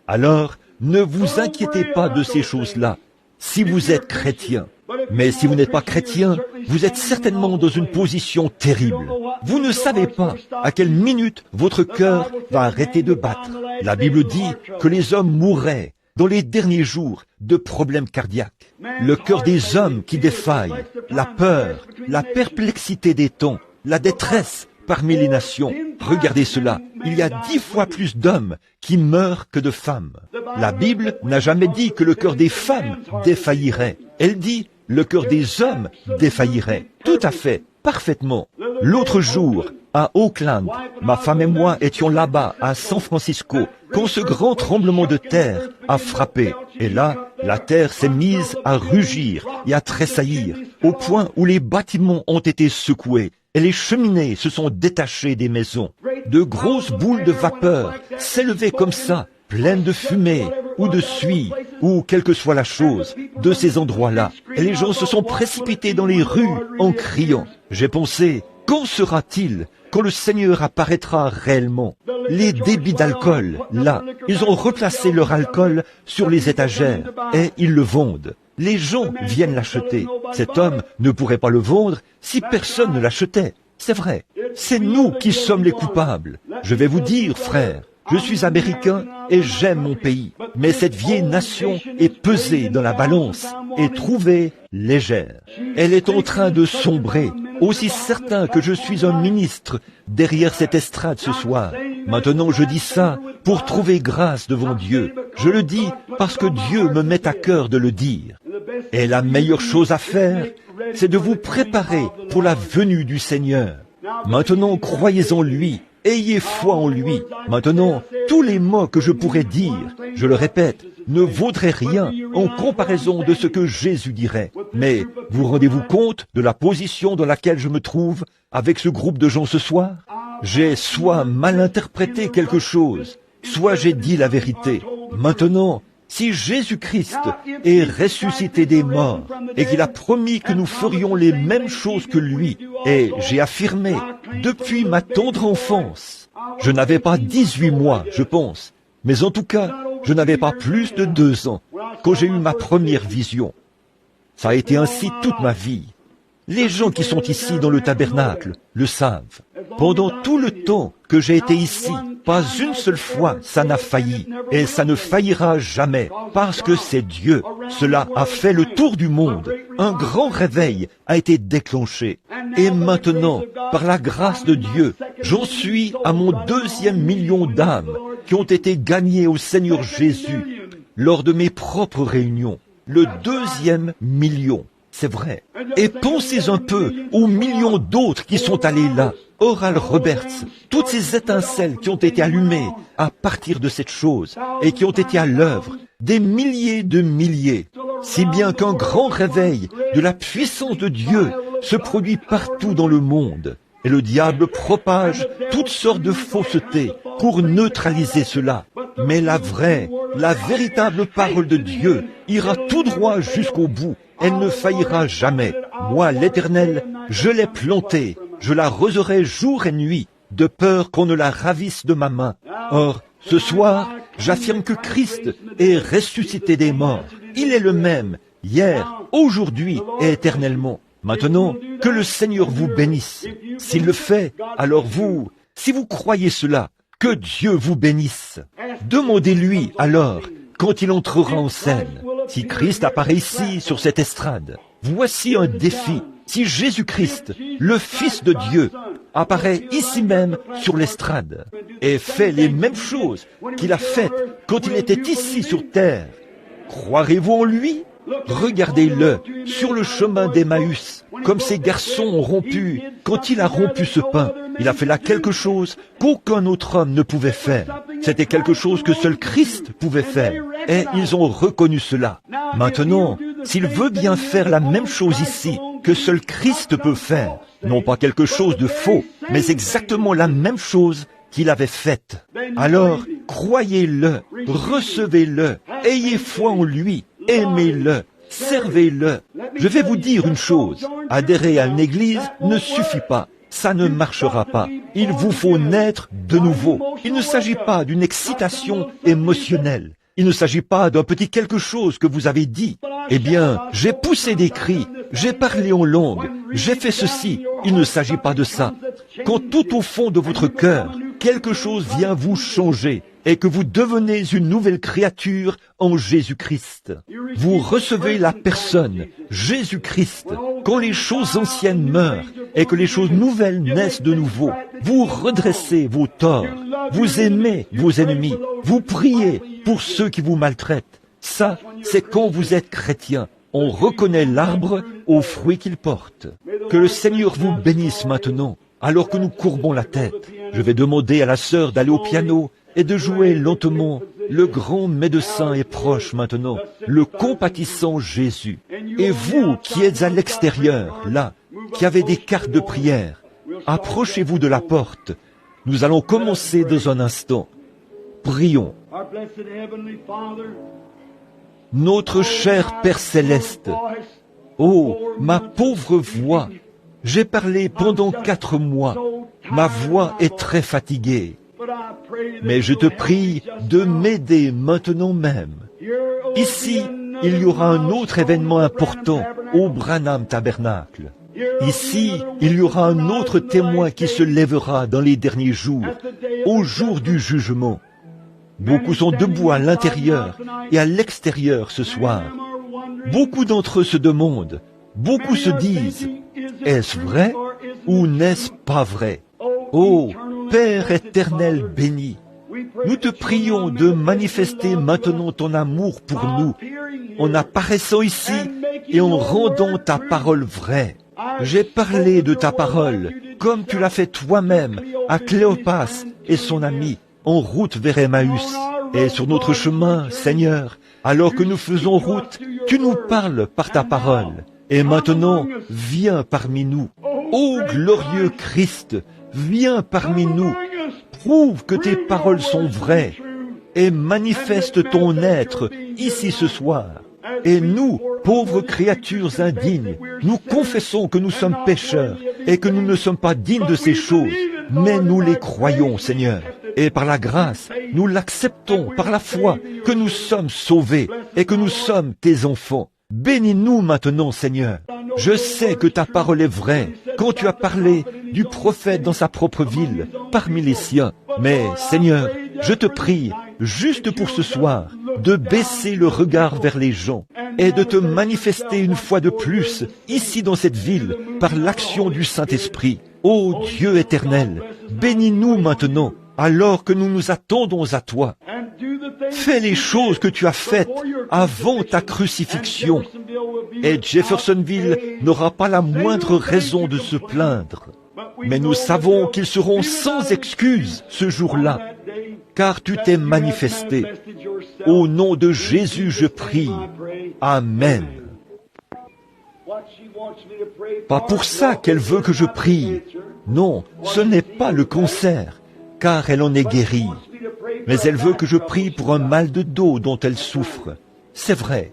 [SPEAKER 1] Alors, ne vous inquiétez pas de ces choses-là. Si vous êtes chrétien, Mais si vous n'êtes pas chrétien, vous êtes certainement dans une position terrible. Vous ne savez pas à quelle minute votre cœur va arrêter de battre. La Bible dit que les hommes mourraient dans les derniers jours de problèmes cardiaques. Le cœur des hommes qui défaille, la peur, la perplexité des temps, la détresse parmi les nations. Regardez cela, il y a 10 fois plus d'hommes qui meurent que de femmes. La Bible n'a jamais dit que le cœur des femmes défaillirait. Elle dit le cœur des hommes défaillirait. Tout à fait, parfaitement. L'autre jour, à Oakland, ma femme et moi étions là-bas, à San Francisco, quand ce grand tremblement de terre a frappé. Et là, la terre s'est mise à rugir et à tressaillir, au point où les bâtiments ont été secoués et les cheminées se sont détachées des maisons. De grosses boules de vapeur s'élevaient comme ça, pleines de fumée ou de suie, ou quelle que soit la chose, de ces endroits-là. Et les gens se sont précipités dans les rues en criant. J'ai pensé, quand sera-t-il quand le Seigneur apparaîtra réellement? Les débits d'alcool, là, ils ont replacé leur alcool sur les étagères et ils le vendent. Les gens viennent l'acheter. Cet homme ne pourrait pas le vendre si personne ne l'achetait. C'est vrai. C'est nous qui sommes les coupables. Je vais vous dire, frère, je suis américain et j'aime mon pays. Mais cette vieille nation est pesée dans la balance et trouvée légère. Elle est en train de sombrer, aussi certain que je suis un ministre derrière cette estrade ce soir. Maintenant, je dis ça pour trouver grâce devant Dieu. Je le dis parce que Dieu me met à cœur de le dire. Et la meilleure chose à faire, c'est de vous préparer pour la venue du Seigneur. Maintenant, croyez en lui. Ayez foi en lui. Maintenant, tous les mots que je pourrais dire, je le répète, ne vaudraient rien en comparaison de ce que Jésus dirait. Mais vous rendez-vous compte de la position dans laquelle je me trouve avec ce groupe de gens ce soir? J'ai soit mal interprété quelque chose, soit j'ai dit la vérité. Maintenant, si Jésus-Christ est ressuscité des morts et qu'il a promis que nous ferions les mêmes choses que lui, et j'ai affirmé depuis ma tendre enfance, je n'avais pas 18 mois, je pense, mais en tout cas, je n'avais pas plus de 2 ans quand j'ai eu ma première vision. Ça a été ainsi toute ma vie. Les gens qui sont ici dans le tabernacle le savent. Pendant tout le temps que j'ai été ici, pas une seule fois ça n'a failli, et ça ne faillira jamais, parce que c'est Dieu. Cela a fait le tour du monde. Un grand réveil a été déclenché. Et maintenant, par la grâce de Dieu, j'en suis à mon 2e million d'âmes qui ont été gagnées au Seigneur Jésus lors de mes propres réunions. Le 2e million. C'est vrai. Et pensez un peu aux millions d'autres qui sont allés là. Oral Roberts, toutes ces étincelles qui ont été allumées à partir de cette chose et qui ont été à l'œuvre, des milliers de milliers, si bien qu'un grand réveil de la puissance de Dieu se produit partout dans le monde. Et le diable propage toutes sortes de faussetés pour neutraliser cela. Mais la vraie, la véritable parole de Dieu ira tout droit jusqu'au bout. Elle ne faillira jamais. Moi, l'Éternel, je l'ai plantée. Je l'arroserai jour et nuit, de peur qu'on ne la ravisse de ma main. Or, ce soir, j'affirme que Christ est ressuscité des morts. Il est le même, hier, aujourd'hui et éternellement. Maintenant, que le Seigneur vous bénisse. S'il le fait, alors vous, si vous croyez cela, que Dieu vous bénisse. Demandez-lui alors, quand il entrera en scène, si Christ apparaît ici sur cette estrade. Voici un défi. Si Jésus-Christ, le Fils de Dieu, apparaît ici même sur l'estrade et fait les mêmes choses qu'il a faites quand il était ici sur terre, croirez-vous en lui? Regardez-le sur le chemin d'Emmaüs, comme ces garçons ont rompu quand il a rompu ce pain. Il a fait là quelque chose qu'aucun autre homme ne pouvait faire. C'était quelque chose que seul Christ pouvait faire. Et ils ont reconnu cela. Maintenant, s'il veut bien faire la même chose ici que seul Christ peut faire, non pas quelque chose de faux, mais exactement la même chose qu'il avait faite, alors croyez-le, recevez-le, ayez foi en lui, aimez-le, servez-le. Je vais vous dire une chose, adhérer à une église ne suffit pas. Ça ne marchera pas. Il vous faut naître de nouveau. Il ne s'agit pas d'une excitation émotionnelle. Il ne s'agit pas d'un petit quelque chose que vous avez dit. Eh bien, j'ai poussé des cris, j'ai parlé en langue, j'ai fait ceci. Il ne s'agit pas de ça. Quand tout au fond de votre cœur, quelque chose vient vous changer et que vous devenez une nouvelle créature en Jésus-Christ. Vous recevez la personne, Jésus-Christ, quand les choses anciennes meurent et que les choses nouvelles naissent de nouveau. Vous redressez vos torts, vous aimez vos ennemis, vous priez pour ceux qui vous maltraitent. Ça, c'est quand vous êtes chrétien. On reconnaît l'arbre aux fruits qu'il porte. Que le Seigneur vous bénisse maintenant, alors que nous courbons la tête. Je vais demander à la sœur d'aller au piano et de jouer lentement. Le grand médecin est proche maintenant, le compatissant Jésus. Et vous qui êtes à l'extérieur, là, qui avez des cartes de prière, approchez-vous de la porte. Nous allons commencer dans un instant. Prions. Notre cher Père Céleste, oh, ma pauvre voix, j'ai parlé pendant 4 mois, ma voix est très fatiguée, mais je te prie de m'aider maintenant même. Ici, il y aura un autre événement important au Branham Tabernacle. Ici, il y aura un autre témoin qui se lèvera dans les derniers jours, au jour du jugement. Beaucoup sont debout à l'intérieur et à l'extérieur ce soir. Beaucoup d'entre eux se demandent, beaucoup se disent, est-ce vrai ou n'est-ce pas vrai? Ô Père éternel béni, nous te prions de manifester maintenant ton amour pour nous, en apparaissant ici et en rendant ta parole vraie. J'ai parlé de ta parole, comme tu l'as fait toi-même à Cléopas et son ami, en route vers Emmaüs. Et sur notre chemin, Seigneur, alors que nous faisons route, tu nous parles par ta parole. Et maintenant, viens parmi nous. Ô glorieux Christ, viens parmi nous. Prouve que tes paroles sont vraies et manifeste ton être ici ce soir. Et nous, pauvres créatures indignes, nous confessons que nous sommes pécheurs et que nous ne sommes pas dignes de ces choses, mais nous les croyons, Seigneur. Et par la grâce, nous l'acceptons par la foi que nous sommes sauvés et que nous sommes tes enfants. Bénis-nous maintenant, Seigneur. Je sais que ta parole est vraie quand tu as parlé du prophète dans sa propre ville, parmi les siens. Mais, Seigneur, je te prie, juste pour ce soir, de baisser le regard vers les gens et de te manifester une fois de plus, ici dans cette ville, par l'action du Saint-Esprit. Ô Dieu éternel, bénis-nous maintenant, alors que nous nous attendons à toi. Fais les choses que tu as faites avant ta crucifixion, et Jeffersonville n'aura pas la moindre raison de se plaindre. Mais nous savons qu'ils seront sans excuse ce jour-là, car tu t'es manifesté. Au nom de Jésus, je prie. Amen. Pas pour ça qu'elle veut que je prie. Non, ce n'est pas le cancer, car elle en est guérie. Mais elle veut que je prie pour un mal de dos dont elle souffre. C'est vrai.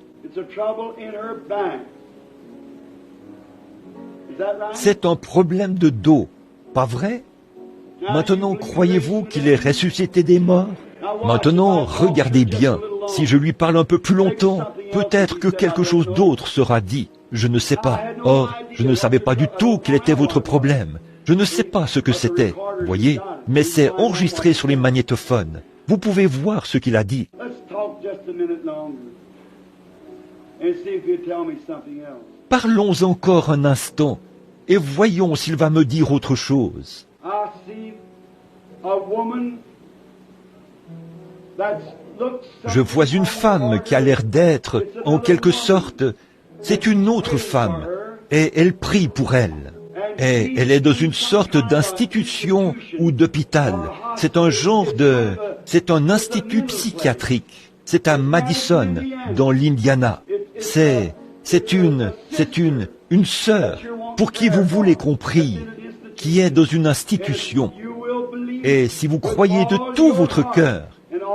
[SPEAKER 1] C'est un problème de dos, pas vrai? Maintenant, croyez-vous qu'il est ressuscité des morts? Maintenant, regardez bien. Si je lui parle un peu plus longtemps, peut-être que quelque chose d'autre sera dit. Je ne sais pas. Or, je ne savais pas du tout quel était votre problème. Je ne sais pas ce que c'était, voyez, mais c'est enregistré sur les magnétophones. Vous pouvez voir ce qu'il a dit. Parlons encore un instant et voyons s'il va me dire autre chose. Je vois une femme qui a l'air d'être, en quelque sorte, c'est une autre femme, et elle prie pour elle. Et elle est dans une sorte d'institution ou d'hôpital. C'est un genre de... c'est un institut psychiatrique. C'est à Madison, dans l'Indiana. C'est une sœur pour qui vous voulez qu'on prie, qui est dans une institution. Et si vous croyez de tout votre cœur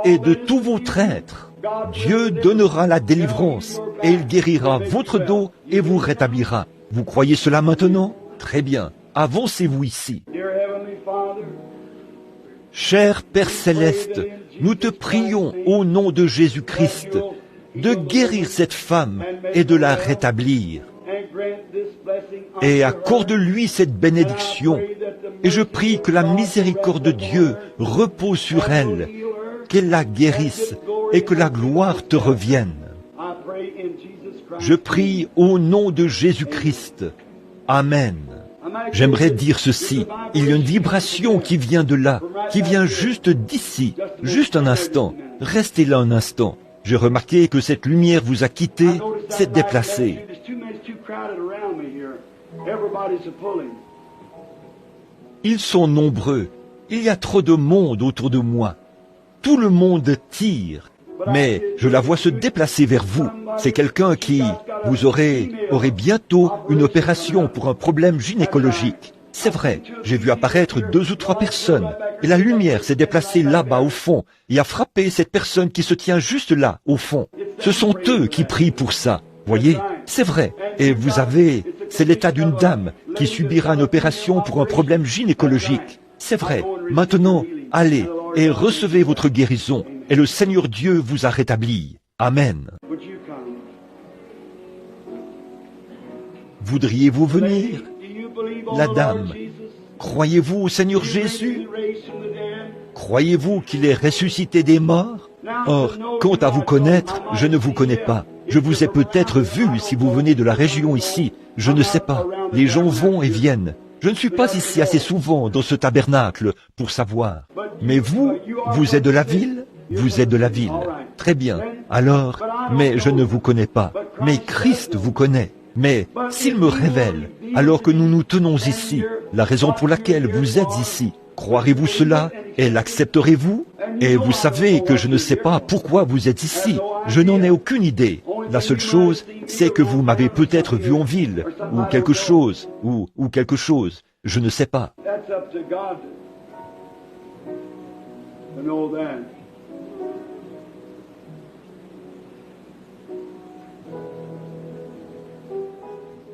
[SPEAKER 1] et de tout votre être, Dieu donnera la délivrance et il guérira votre dos et vous rétablira. Vous croyez cela maintenant? Très bien. Avancez-vous ici. Cher Père Céleste, nous te prions au nom de Jésus-Christ de guérir cette femme et de la rétablir. Et accorde-lui cette bénédiction. Et je prie que la miséricorde de Dieu repose sur elle, qu'elle la guérisse et que la gloire te revienne. Je prie au nom de Jésus-Christ. Amen. J'aimerais dire ceci. Il y a une vibration qui vient de là, qui vient juste d'ici. Juste un instant. Restez là un instant. J'ai remarqué que cette lumière vous a quitté, s'est déplacée. Ils sont nombreux. Il y a trop de monde autour de moi. Tout le monde tire. Mais je la vois se déplacer vers vous. C'est quelqu'un qui, vous aurez bientôt une opération pour un problème gynécologique. C'est vrai, j'ai vu apparaître 2 ou 3 personnes. Et la lumière s'est déplacée là-bas au fond et a frappé cette personne qui se tient juste là, au fond. Ce sont eux qui prient pour ça. Voyez, c'est vrai. Et vous avez, c'est l'état d'une dame qui subira une opération pour un problème gynécologique. C'est vrai. Maintenant, allez et recevez votre guérison. Et le Seigneur Dieu vous a rétabli. Amen. Voudriez-vous venir? La dame, croyez-vous au Seigneur Jésus? Croyez-vous qu'il est ressuscité des morts? Or, quant à vous connaître, je ne vous connais pas. Je vous ai peut-être vu si vous venez de la région ici. Je ne sais pas. Les gens vont et viennent. Je ne suis pas ici assez souvent dans ce tabernacle pour savoir. Mais vous, vous êtes de la ville? Vous êtes de la ville. Très bien. Alors, mais je ne vous connais pas. Mais Christ vous connaît. Mais s'il me révèle, alors que nous nous tenons ici, la raison pour laquelle vous êtes ici, croirez-vous cela et l'accepterez-vous? Et vous savez que je ne sais pas pourquoi vous êtes ici. Je n'en ai aucune idée. La seule chose, c'est que vous m'avez peut-être vu en ville, ou quelque chose, ou quelque chose. Je ne sais pas.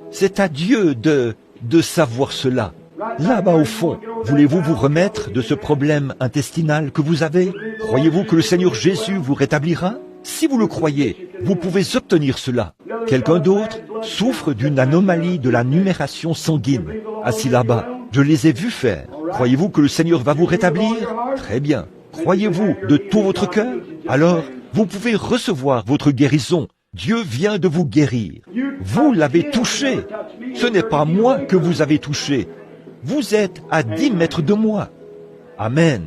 [SPEAKER 1] C'est à Dieu de savoir cela. Là-bas au fond, voulez-vous vous remettre de ce problème intestinal que vous avez? Croyez-vous que le Seigneur Jésus vous rétablira? Si vous le croyez, vous pouvez obtenir cela. Quelqu'un d'autre souffre d'une anomalie de la numération sanguine. Assis là-bas, je les ai vus faire. Croyez-vous que le Seigneur va vous rétablir? Très bien. Croyez-vous de tout votre cœur? Alors, vous pouvez recevoir votre guérison. Dieu vient de vous guérir. Vous l'avez touché. Ce n'est pas moi que vous avez touché. Vous êtes à 10 mètres de moi. Amen.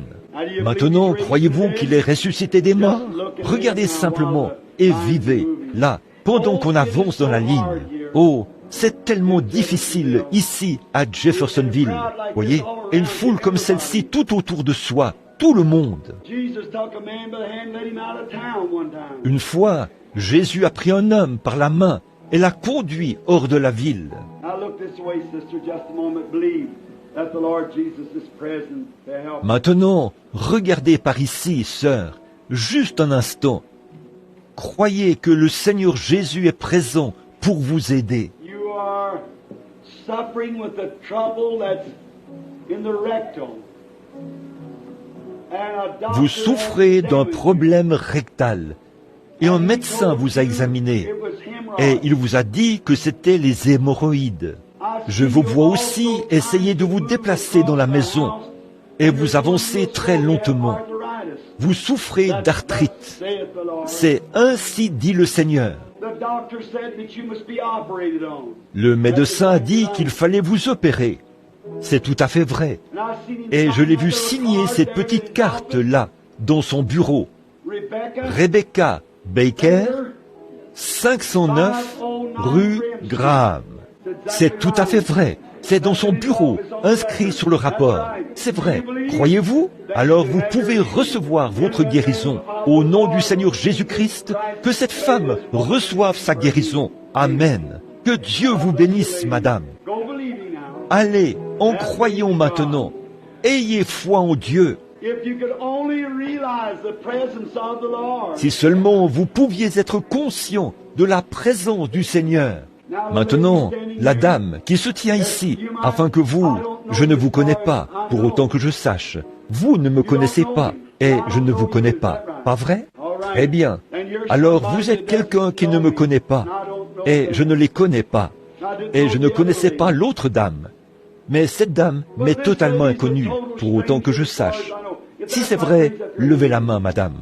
[SPEAKER 1] Maintenant, croyez-vous qu'il est ressuscité des morts? Regardez simplement et vivez, là, pendant qu'on avance dans la ligne. Oh, c'est tellement difficile ici à Jeffersonville. Voyez, et une foule comme celle-ci tout autour de soi, tout le monde. Une fois, Jésus a pris un homme par la main et l'a conduit hors de la ville. Maintenant, regardez par ici, sœur, juste un instant. Croyez que le Seigneur Jésus est présent pour vous aider. Vous souffrez d'un problème rectal et un médecin vous a examiné et il vous a dit que c'était les hémorroïdes. Je vous vois aussi essayer de vous déplacer dans la maison et vous avancez très lentement. Vous souffrez d'arthrite. C'est ainsi dit le Seigneur. Le médecin a dit qu'il fallait vous opérer. C'est tout à fait vrai. Et je l'ai vu signer cette petite carte-là, dans son bureau. Rebecca Baker, 509 rue Graham. C'est tout à fait vrai. C'est dans son bureau, inscrit sur le rapport. C'est vrai. Croyez-vous? Alors vous pouvez recevoir votre guérison. Au nom du Seigneur Jésus-Christ, que cette femme reçoive sa guérison. Amen. Que Dieu vous bénisse, madame. Allez, en croyons maintenant. Ayez foi en Dieu. Si seulement vous pouviez être conscient de la présence du Seigneur. Maintenant, la dame qui se tient ici, afin que vous, je ne vous connais pas, pour autant que je sache, vous ne me connaissez pas, et je ne vous connais pas. Pas vrai? Très bien. Alors vous êtes quelqu'un qui ne me connaît pas, et je ne les connais pas, et je ne connaissais pas l'autre dame. Mais cette dame m'est totalement inconnue, pour autant que je sache. Si c'est vrai, levez la main, madame.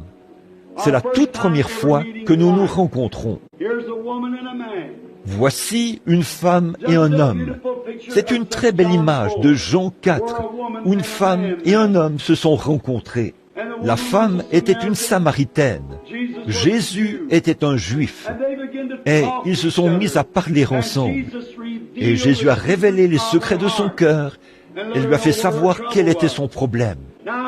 [SPEAKER 1] C'est la toute première fois que nous nous rencontrons. Voici une femme et un homme. C'est une très belle image de Jean 4, où une femme et un homme se sont rencontrés. La femme était une Samaritaine. Jésus était un Juif. Et ils se sont mis à parler ensemble. Et Jésus a révélé les secrets de son cœur et lui a fait savoir quel était son problème.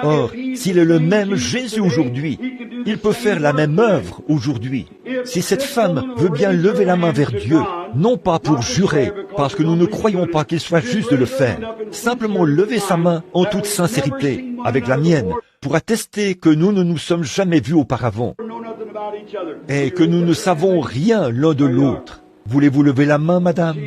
[SPEAKER 1] Or, s'il est le même Jésus aujourd'hui, il peut faire la même œuvre aujourd'hui. Si cette femme veut bien lever la main vers Dieu, non pas pour jurer, parce que nous ne croyons pas qu'il soit juste de le faire, simplement lever sa main en toute sincérité, avec la mienne, pour attester que nous ne nous sommes jamais vus auparavant, et que nous ne savons rien l'un de l'autre. Voulez-vous lever la main, madame?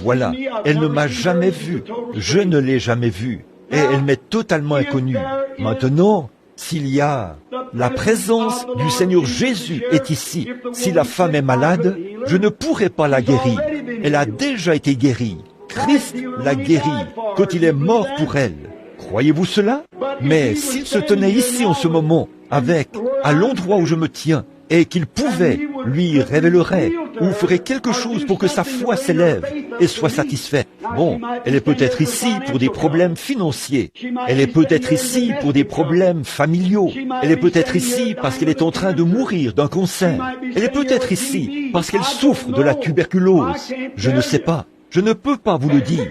[SPEAKER 1] Voilà, elle ne m'a jamais vu, je ne l'ai jamais vue, et elle m'est totalement inconnue. Maintenant, s'il y a la présence du Seigneur Jésus est ici, si la femme est malade, je ne pourrai pas la guérir. Elle a déjà été guérie. Christ l'a guérie quand il est mort pour elle. Croyez-vous cela? Mais s'il se tenait ici en ce moment, à l'endroit où je me tiens, et qu'il pouvait, lui révélerait, ou ferait quelque chose pour que sa foi s'élève et soit satisfaite. Bon, elle est peut-être ici pour des problèmes financiers. Elle est peut-être ici pour des problèmes familiaux. Elle est peut-être ici parce qu'elle est en train de mourir d'un cancer. Elle est peut-être ici parce qu'elle souffre de la tuberculose. Je ne sais pas. Je ne peux pas vous le dire.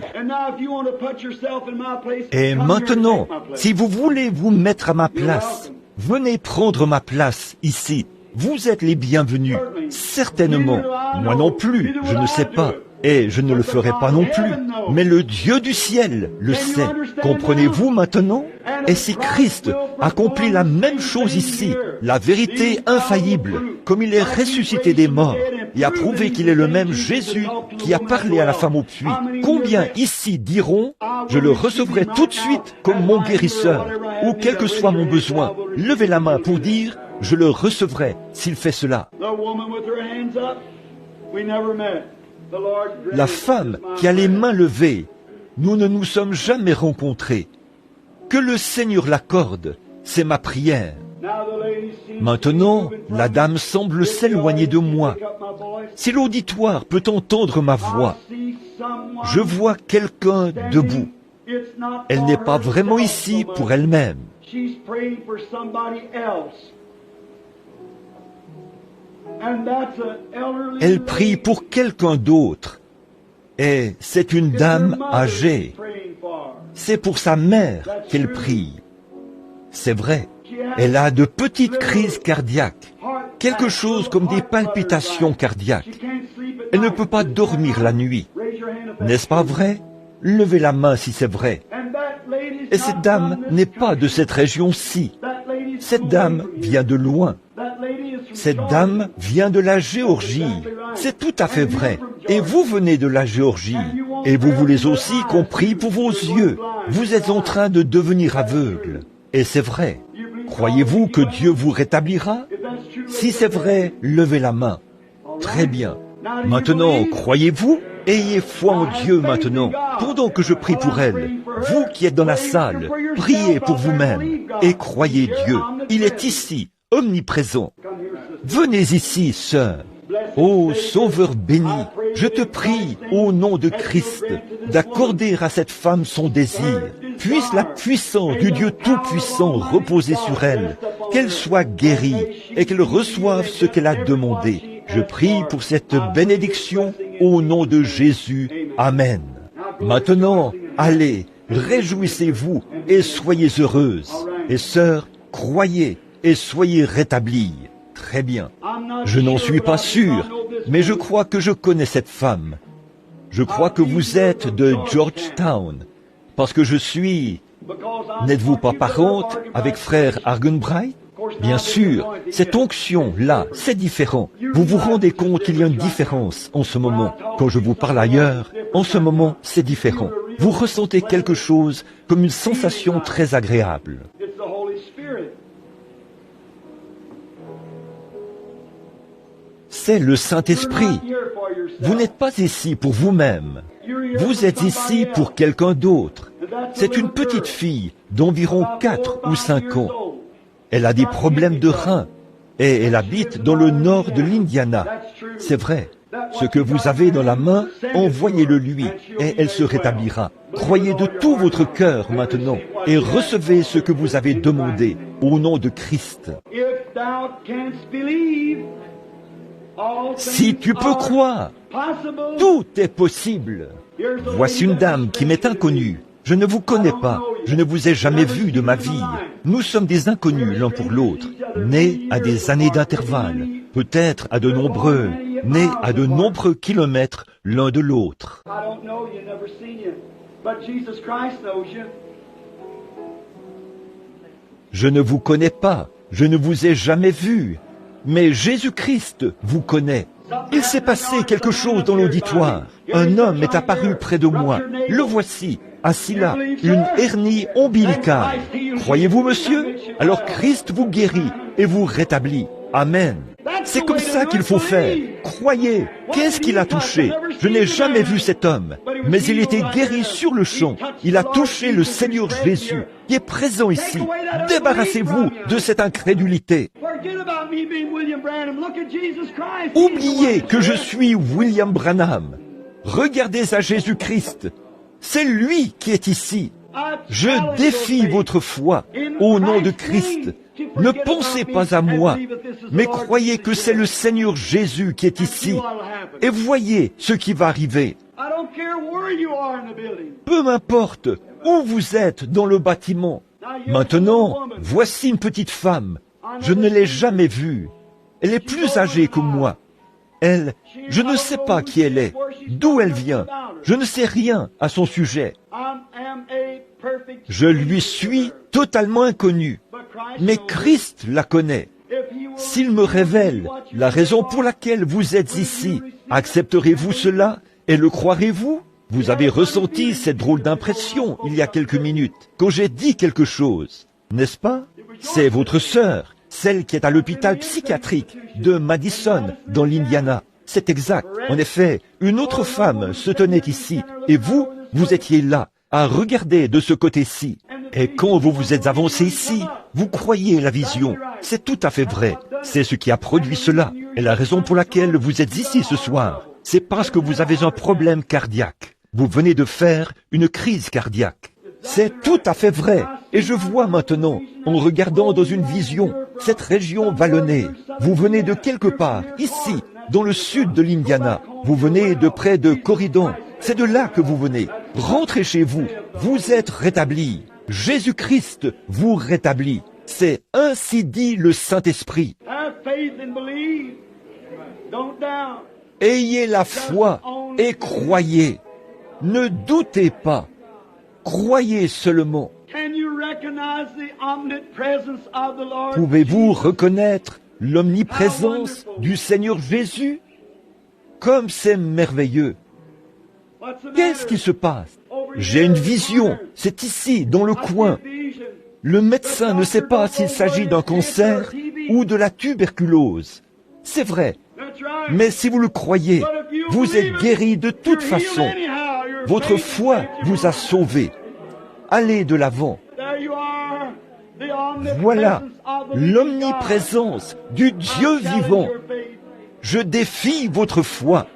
[SPEAKER 1] Et maintenant, si vous voulez vous mettre à ma place, venez prendre ma place ici. Vous êtes les bienvenus, certainement. Moi non plus, je ne sais pas, et je ne le ferai pas non plus. Mais le Dieu du ciel le sait. Comprenez-vous maintenant? Et si Christ accomplit la même chose ici, la vérité infaillible, comme il est ressuscité des morts, et a prouvé qu'il est le même Jésus qui a parlé à la femme au puits, combien ici diront, je le recevrai tout de suite comme mon guérisseur, ou quel que soit mon besoin, levez la main pour dire, je le recevrai s'il fait cela. La femme qui a les mains levées, nous ne nous sommes jamais rencontrés. Que le Seigneur l'accorde, c'est ma prière. Maintenant, la dame semble s'éloigner de moi. Si l'auditoire peut entendre ma voix, je vois quelqu'un debout. Elle n'est pas vraiment ici pour elle-même. Elle prie pour quelqu'un d'autre. Et c'est une dame âgée. C'est pour sa mère qu'elle prie. C'est vrai. Elle a de petites crises cardiaques. Quelque chose comme des palpitations cardiaques. Elle ne peut pas dormir la nuit. N'est-ce pas vrai? Levez la main si c'est vrai. Et cette dame n'est pas de cette région-ci. Cette dame vient de loin. Cette dame vient de la Géorgie. C'est tout à fait vrai. Et vous venez de la Géorgie. Et vous voulez aussi qu'on prie pour vos yeux. Vous êtes en train de devenir aveugle. Et c'est vrai. Croyez-vous que Dieu vous rétablira? Si c'est vrai, levez la main. Très bien. Maintenant, croyez-vous? Ayez foi en Dieu maintenant, pendant que je prie pour elle. Vous qui êtes dans la salle, priez pour vous-même et croyez Dieu. Il est ici, omniprésent. Venez ici, sœur. Ô Sauveur béni, je te prie, au nom de Christ, d'accorder à cette femme son désir. Puisse la puissance du Dieu Tout-Puissant reposer sur elle, qu'elle soit guérie et qu'elle reçoive ce qu'elle a demandé. Je prie pour cette bénédiction au nom de Jésus. Amen. Maintenant, allez, réjouissez-vous et soyez heureuses. Et sœurs, croyez et soyez rétablies. Très bien. Je n'en suis pas sûr, mais je crois que je connais cette femme. Je crois que vous êtes de Georgetown, parce que je suis... N'êtes-vous pas parente avec frère Argenbright? Bien sûr, cette onction-là, c'est différent. Vous vous rendez compte qu'il y a une différence en ce moment. Quand je vous parle ailleurs, en ce moment, c'est différent. Vous ressentez quelque chose comme une sensation très agréable. C'est le Saint-Esprit. Vous n'êtes pas ici pour vous-même. Vous êtes ici pour quelqu'un d'autre. C'est une petite fille d'environ 4 ou 5 ans. Elle a des problèmes de reins et elle habite dans le nord de l'Indiana. C'est vrai. Ce que vous avez dans la main, envoyez-le lui et elle se rétablira. Croyez de tout votre cœur maintenant et recevez ce que vous avez demandé au nom de Christ. Si tu peux croire, tout est possible. Voici une dame qui m'est inconnue. Je ne vous connais pas, je ne vous ai jamais vu de ma vie. Nous sommes des inconnus l'un pour l'autre, nés à des années d'intervalle, peut-être à de nombreux, nés à de nombreux kilomètres l'un de l'autre. Je ne vous connais pas, je ne vous ai jamais vu, mais Jésus-Christ vous connaît. Il s'est passé quelque chose dans l'auditoire. Un homme est apparu près de moi. Le voici, assis là, une hernie ombilicale. Croyez-vous, monsieur? Alors Christ vous guérit et vous rétablit. Amen. C'est comme ça qu'il faut faire. Croyez. Qu'est-ce qu'il a touché? Je n'ai jamais vu cet homme, mais il était guéri sur le champ. Il a touché le Seigneur Jésus, qui est présent ici. Débarrassez-vous de cette incrédulité. Oubliez que je suis William Branham. Regardez à Jésus-Christ. C'est lui qui est ici. Je défie votre foi au nom de Christ. Ne pensez pas à moi, mais croyez que c'est le Seigneur Jésus qui est ici. Et voyez ce qui va arriver. Peu m'importe où vous êtes dans le bâtiment. Maintenant, voici une petite femme. Je ne l'ai jamais vue. Elle est plus âgée que moi. Elle, je ne sais pas qui elle est, d'où elle vient. Je ne sais rien à son sujet. Je lui suis totalement inconnu. Mais Christ la connaît. S'il me révèle la raison pour laquelle vous êtes ici, accepterez-vous cela et le croirez-vous? Vous avez ressenti cette drôle d'impression il y a quelques minutes, quand j'ai dit quelque chose, n'est-ce pas? C'est votre sœur, celle qui est à l'hôpital psychiatrique de Madison, dans l'Indiana. C'est exact. En effet, une autre femme se tenait ici, et vous étiez là, à regarder de ce côté-ci. Et quand vous vous êtes avancé ici, vous croyez la vision. C'est tout à fait vrai. C'est ce qui a produit cela. Et la raison pour laquelle vous êtes ici ce soir, c'est parce que vous avez un problème cardiaque. Vous venez de faire une crise cardiaque. C'est tout à fait vrai. Et je vois maintenant, en regardant dans une vision, cette région vallonnée. Vous venez de quelque part, ici, dans le sud de l'Indiana. Vous venez de près de Corridon. C'est de là que vous venez. Rentrez chez vous. Vous êtes rétablis. Jésus-Christ vous rétablit. C'est ainsi dit le Saint-Esprit. Ayez la foi et croyez. Ne doutez pas. Croyez seulement. Pouvez-vous reconnaître l'omniprésence du Seigneur Jésus? Comme c'est merveilleux. Qu'est-ce qui se passe? J'ai une vision, c'est ici, dans le coin. Le médecin ne sait pas s'il s'agit d'un cancer ou de la tuberculose. C'est vrai. Mais si vous le croyez, vous êtes guéri de toute façon. Votre foi vous a sauvé. Allez de l'avant. Voilà l'omniprésence du Dieu vivant. Je défie votre foi.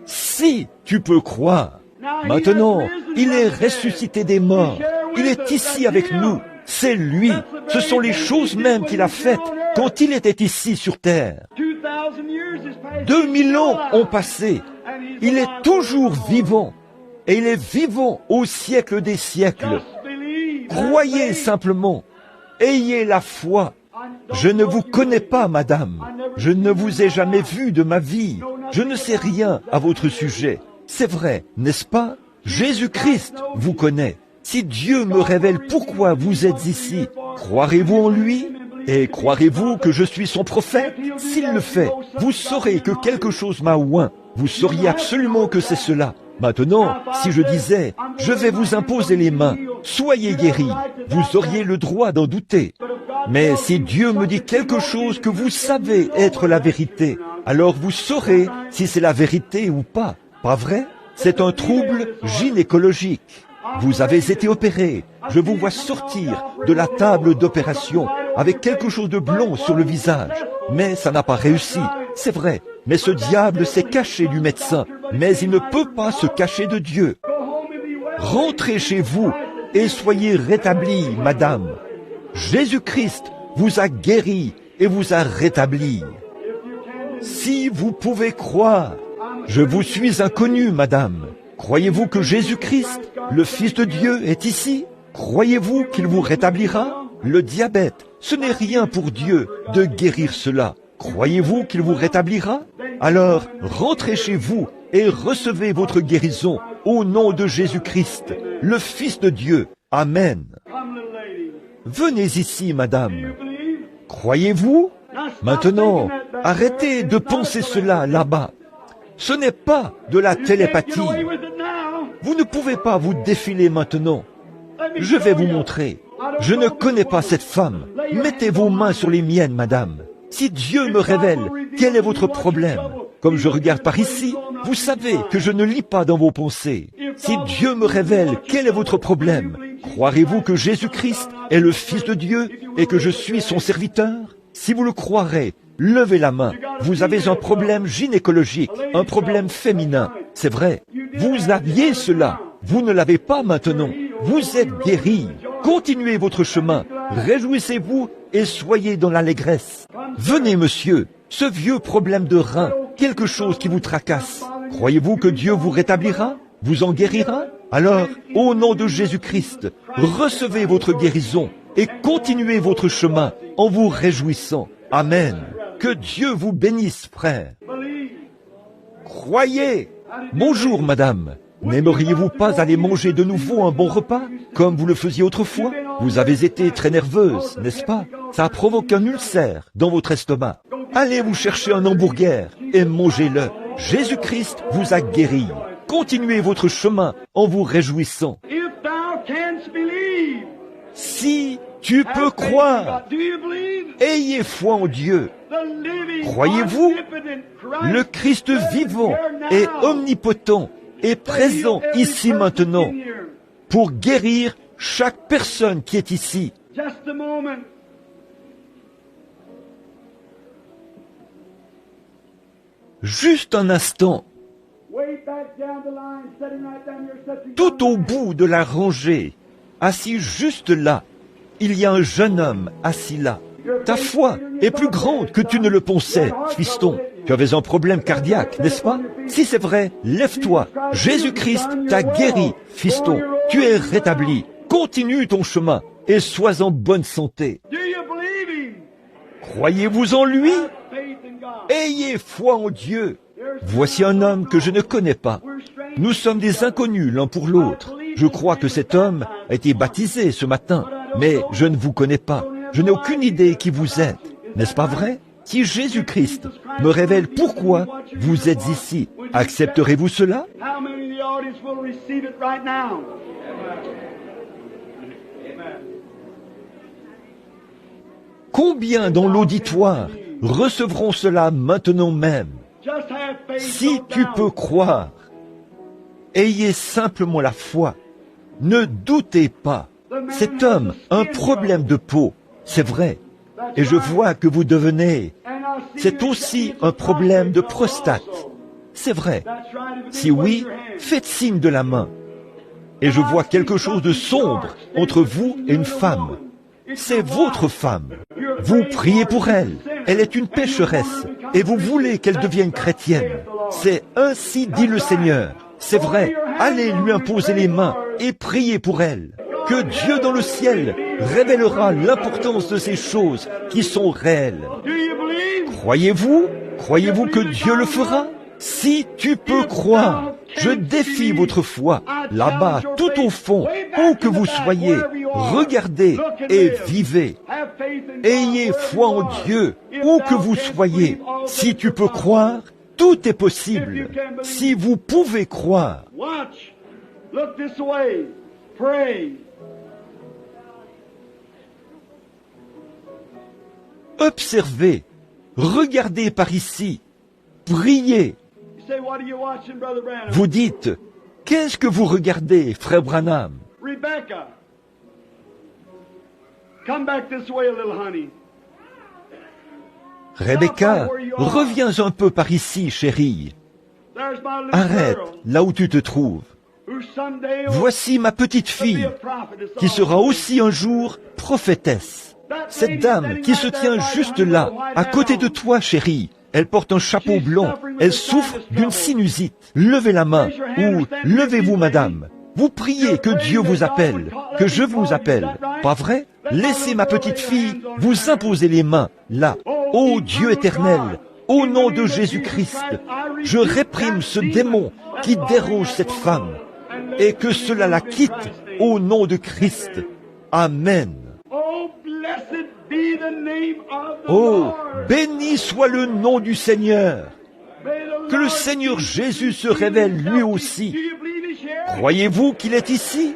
[SPEAKER 1] Si tu peux croire. Maintenant, il est ressuscité des morts. Il est ici avec nous. C'est lui. Ce sont les choses mêmes qu'il a faites quand il était ici sur terre. 2000 ans ont passé. Il est toujours vivant. Et il est vivant au siècle des siècles. Croyez simplement. Ayez la foi. Je ne vous connais pas, madame. Je ne vous ai jamais vu de ma vie. Je ne sais rien à votre sujet. C'est vrai, n'est-ce pas? Jésus-Christ vous connaît. Si Dieu me révèle pourquoi vous êtes ici, croirez-vous en lui? Et croirez-vous que je suis son prophète? S'il le fait, vous saurez que quelque chose m'a oint. Vous sauriez absolument que c'est cela. Maintenant, si je disais, je vais vous imposer les mains, soyez guéris, vous auriez le droit d'en douter. Mais si Dieu me dit quelque chose que vous savez être la vérité, alors vous saurez si c'est la vérité ou pas. Pas vrai? C'est un trouble gynécologique. Vous avez été opéré. Je vous vois sortir de la table d'opération avec quelque chose de blond sur le visage. Mais ça n'a pas réussi. C'est vrai. Mais ce diable s'est caché du médecin. Mais il ne peut pas se cacher de Dieu. Rentrez chez vous et soyez rétablis, madame. Jésus-Christ vous a guéri et vous a rétabli. Si vous pouvez croire, je vous suis inconnu, madame. Croyez-vous que Jésus-Christ, le Fils de Dieu, est ici? Croyez-vous qu'il vous rétablira? Le diabète, ce n'est rien pour Dieu de guérir cela. Croyez-vous qu'il vous rétablira? Alors, rentrez chez vous et recevez votre guérison au nom de Jésus-Christ, le Fils de Dieu. Amen. Venez ici, madame. Croyez-vous? Maintenant, arrêtez de penser cela là-bas. Ce n'est pas de la télépathie. Vous ne pouvez pas vous défiler maintenant. Je vais vous montrer. Je ne connais pas cette femme. Mettez vos mains sur les miennes, madame. Si Dieu me révèle quel est votre problème, comme je regarde par ici, vous savez que je ne lis pas dans vos pensées. Si Dieu me révèle quel est votre problème, croirez-vous que Jésus-Christ est le Fils de Dieu et que je suis son serviteur? Si vous le croirez, levez la main. Vous avez un problème gynécologique, un problème féminin. C'est vrai. Vous aviez cela. Vous ne l'avez pas maintenant. Vous êtes guéri. Continuez votre chemin. Réjouissez-vous et soyez dans l'allégresse. Venez, monsieur. Ce vieux problème de rein, quelque chose qui vous tracasse. Croyez-vous que Dieu vous rétablira? Vous en guérira? Alors, au nom de Jésus-Christ, recevez votre guérison et continuez votre chemin en vous réjouissant. Amen. Que Dieu vous bénisse, frère. Croyez. Bonjour, madame. N'aimeriez-vous pas aller manger de nouveau un bon repas, comme vous le faisiez autrefois? Vous avez été très nerveuse, n'est-ce pas? Ça a provoqué un ulcère dans votre estomac. Allez vous chercher un hamburger et mangez-le. Jésus-Christ vous a guéri. Continuez votre chemin en vous réjouissant. Si tu peux croire, ayez foi en Dieu. Croyez-vous? Le Christ vivant et omnipotent est présent ici maintenant pour guérir chaque personne qui est ici. Juste un instant. Tout au bout de la rangée, assis juste là, il y a un jeune homme assis là. Ta foi est plus grande que tu ne le pensais, fiston. Tu avais un problème cardiaque, n'est-ce pas? Si c'est vrai, lève-toi. Jésus-Christ t'a guéri, fiston. Tu es rétabli. Continue ton chemin et sois en bonne santé. Croyez-vous en lui? Ayez foi en Dieu. Voici un homme que je ne connais pas. Nous sommes des inconnus l'un pour l'autre. Je crois que cet homme a été baptisé ce matin, mais je ne vous connais pas. Je n'ai aucune idée qui vous êtes. N'est-ce pas vrai? Si Jésus-Christ me révèle pourquoi vous êtes ici, accepterez-vous cela? Combien dans l'auditoire recevront cela maintenant même? Si tu peux croire, ayez simplement la foi. Ne doutez pas. Cet homme a un problème de peau, c'est vrai. Et je vois que vous devenez. C'est aussi un problème de prostate. C'est vrai. Si oui, faites signe de la main. Et je vois quelque chose de sombre entre vous et une femme. C'est votre femme. Vous priez pour elle. Elle est une pécheresse. Et vous voulez qu'elle devienne chrétienne. C'est ainsi dit le Seigneur. C'est vrai. Allez lui imposer les mains et priez pour elle. Que Dieu dans le ciel révélera l'importance de ces choses qui sont réelles. Croyez-vous? Croyez-vous que Dieu le fera? Si tu peux croire, je défie votre foi. Là-bas, tout au fond, où que vous soyez, regardez et vivez. Ayez foi en Dieu, où que vous soyez. Si tu peux croire, tout est possible. Si vous pouvez croire.
[SPEAKER 2] Look this way. Pray.
[SPEAKER 1] Observez, regardez par ici, priez.
[SPEAKER 2] You say, what are you watching, Brother Branham?
[SPEAKER 1] Vous dites, qu'est-ce que vous regardez, frère Branham?
[SPEAKER 2] Rebecca. Come back this way a little, honey.
[SPEAKER 1] Rebecca, reviens un peu par ici, chérie.
[SPEAKER 2] There's my little
[SPEAKER 1] Arrête
[SPEAKER 2] girl,
[SPEAKER 1] là où tu te trouves.
[SPEAKER 2] who someday will
[SPEAKER 1] Voici ma petite
[SPEAKER 2] be
[SPEAKER 1] fille,
[SPEAKER 2] a prophetess
[SPEAKER 1] qui sera
[SPEAKER 2] also.
[SPEAKER 1] aussi un jour prophétesse. Cette dame qui se tient juste là, à côté de toi, chérie, elle porte un chapeau blanc, elle souffre d'une sinusite. Levez la main, ou levez-vous, madame. Vous priez que Dieu vous appelle, que je vous appelle. Pas vrai? Laissez ma petite fille vous imposer les mains, là. Ô Dieu éternel, au nom de Jésus-Christ, je réprime ce démon qui dérange cette femme, et que cela la quitte au nom de Christ. Amen.
[SPEAKER 2] Oh, blessed be the name of the
[SPEAKER 1] Oh,
[SPEAKER 2] Lord.
[SPEAKER 1] béni soit le nom du Seigneur.
[SPEAKER 2] May the
[SPEAKER 1] Que le
[SPEAKER 2] Lord
[SPEAKER 1] Seigneur
[SPEAKER 2] Jesus
[SPEAKER 1] Jésus se
[SPEAKER 2] reveal
[SPEAKER 1] révèle
[SPEAKER 2] himself
[SPEAKER 1] lui
[SPEAKER 2] to you.
[SPEAKER 1] aussi.
[SPEAKER 2] Do you believe he's here?
[SPEAKER 1] Croyez-vous qu'il est ici?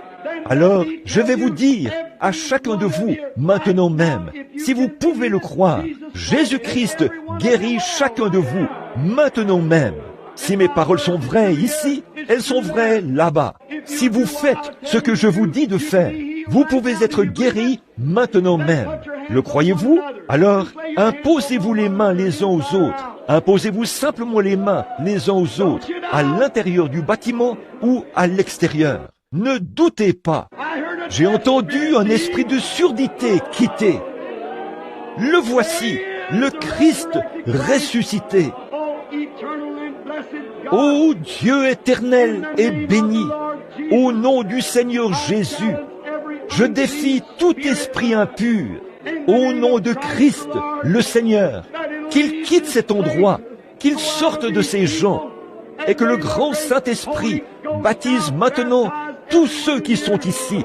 [SPEAKER 1] Alors, je vais vous dire à chacun de vous, maintenant même, si vous pouvez le croire, Jésus-Christ guérit chacun de vous, maintenant même. Si mes paroles sont vraies ici, elles sont vraies là-bas. Si vous faites ce que je vous dis de faire, vous pouvez être guéris maintenant même. Le croyez-vous? Alors, imposez-vous les mains les uns aux autres. Imposez-vous simplement les mains les uns aux autres, à l'intérieur du bâtiment ou à l'extérieur. Ne doutez pas. J'ai entendu un esprit de surdité quitter. Le voici, le Christ ressuscité. Ô Dieu éternel et béni, au nom du Seigneur Jésus, je défie tout esprit impur, au nom de Christ, le Seigneur, qu'il quitte cet endroit, qu'il sorte de ces gens, et que le grand Saint-Esprit baptise maintenant tous ceux qui sont ici,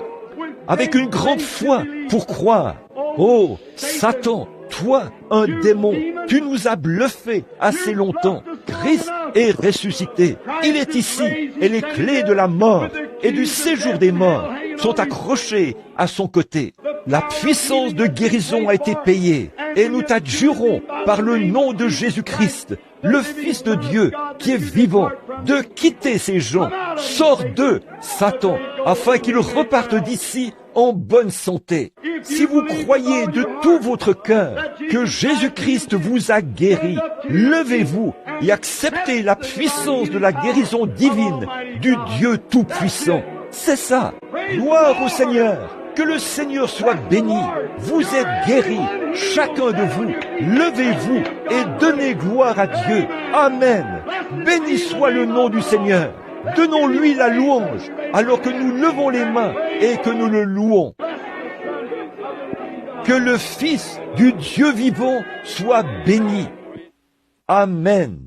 [SPEAKER 1] avec une grande foi pour croire. Oh, Satan, toi, un démon, tu nous as bluffés assez longtemps. Christ est ressuscité. Il est ici, et les clés de la mort et du séjour des morts sont accrochées à son côté. La puissance de guérison a été payée, et nous t'adjurons par le nom de Jésus-Christ, le Fils de Dieu qui est vivant, de quitter ces gens. Sors d'eux, Satan, afin qu'ils repartent d'ici en bonne santé. Si vous croyez de tout votre cœur que Jésus-Christ vous a guéri, levez-vous et acceptez la puissance de la guérison divine du Dieu Tout-Puissant. C'est ça. Gloire au Seigneur. Que le Seigneur soit béni. Vous êtes guéris, chacun de vous. Levez-vous et donnez gloire à Dieu. Amen. Béni soit le nom du Seigneur. Donnons-lui la louange alors que nous levons les mains et que nous le louons. Que le Fils du Dieu vivant soit béni. Amen.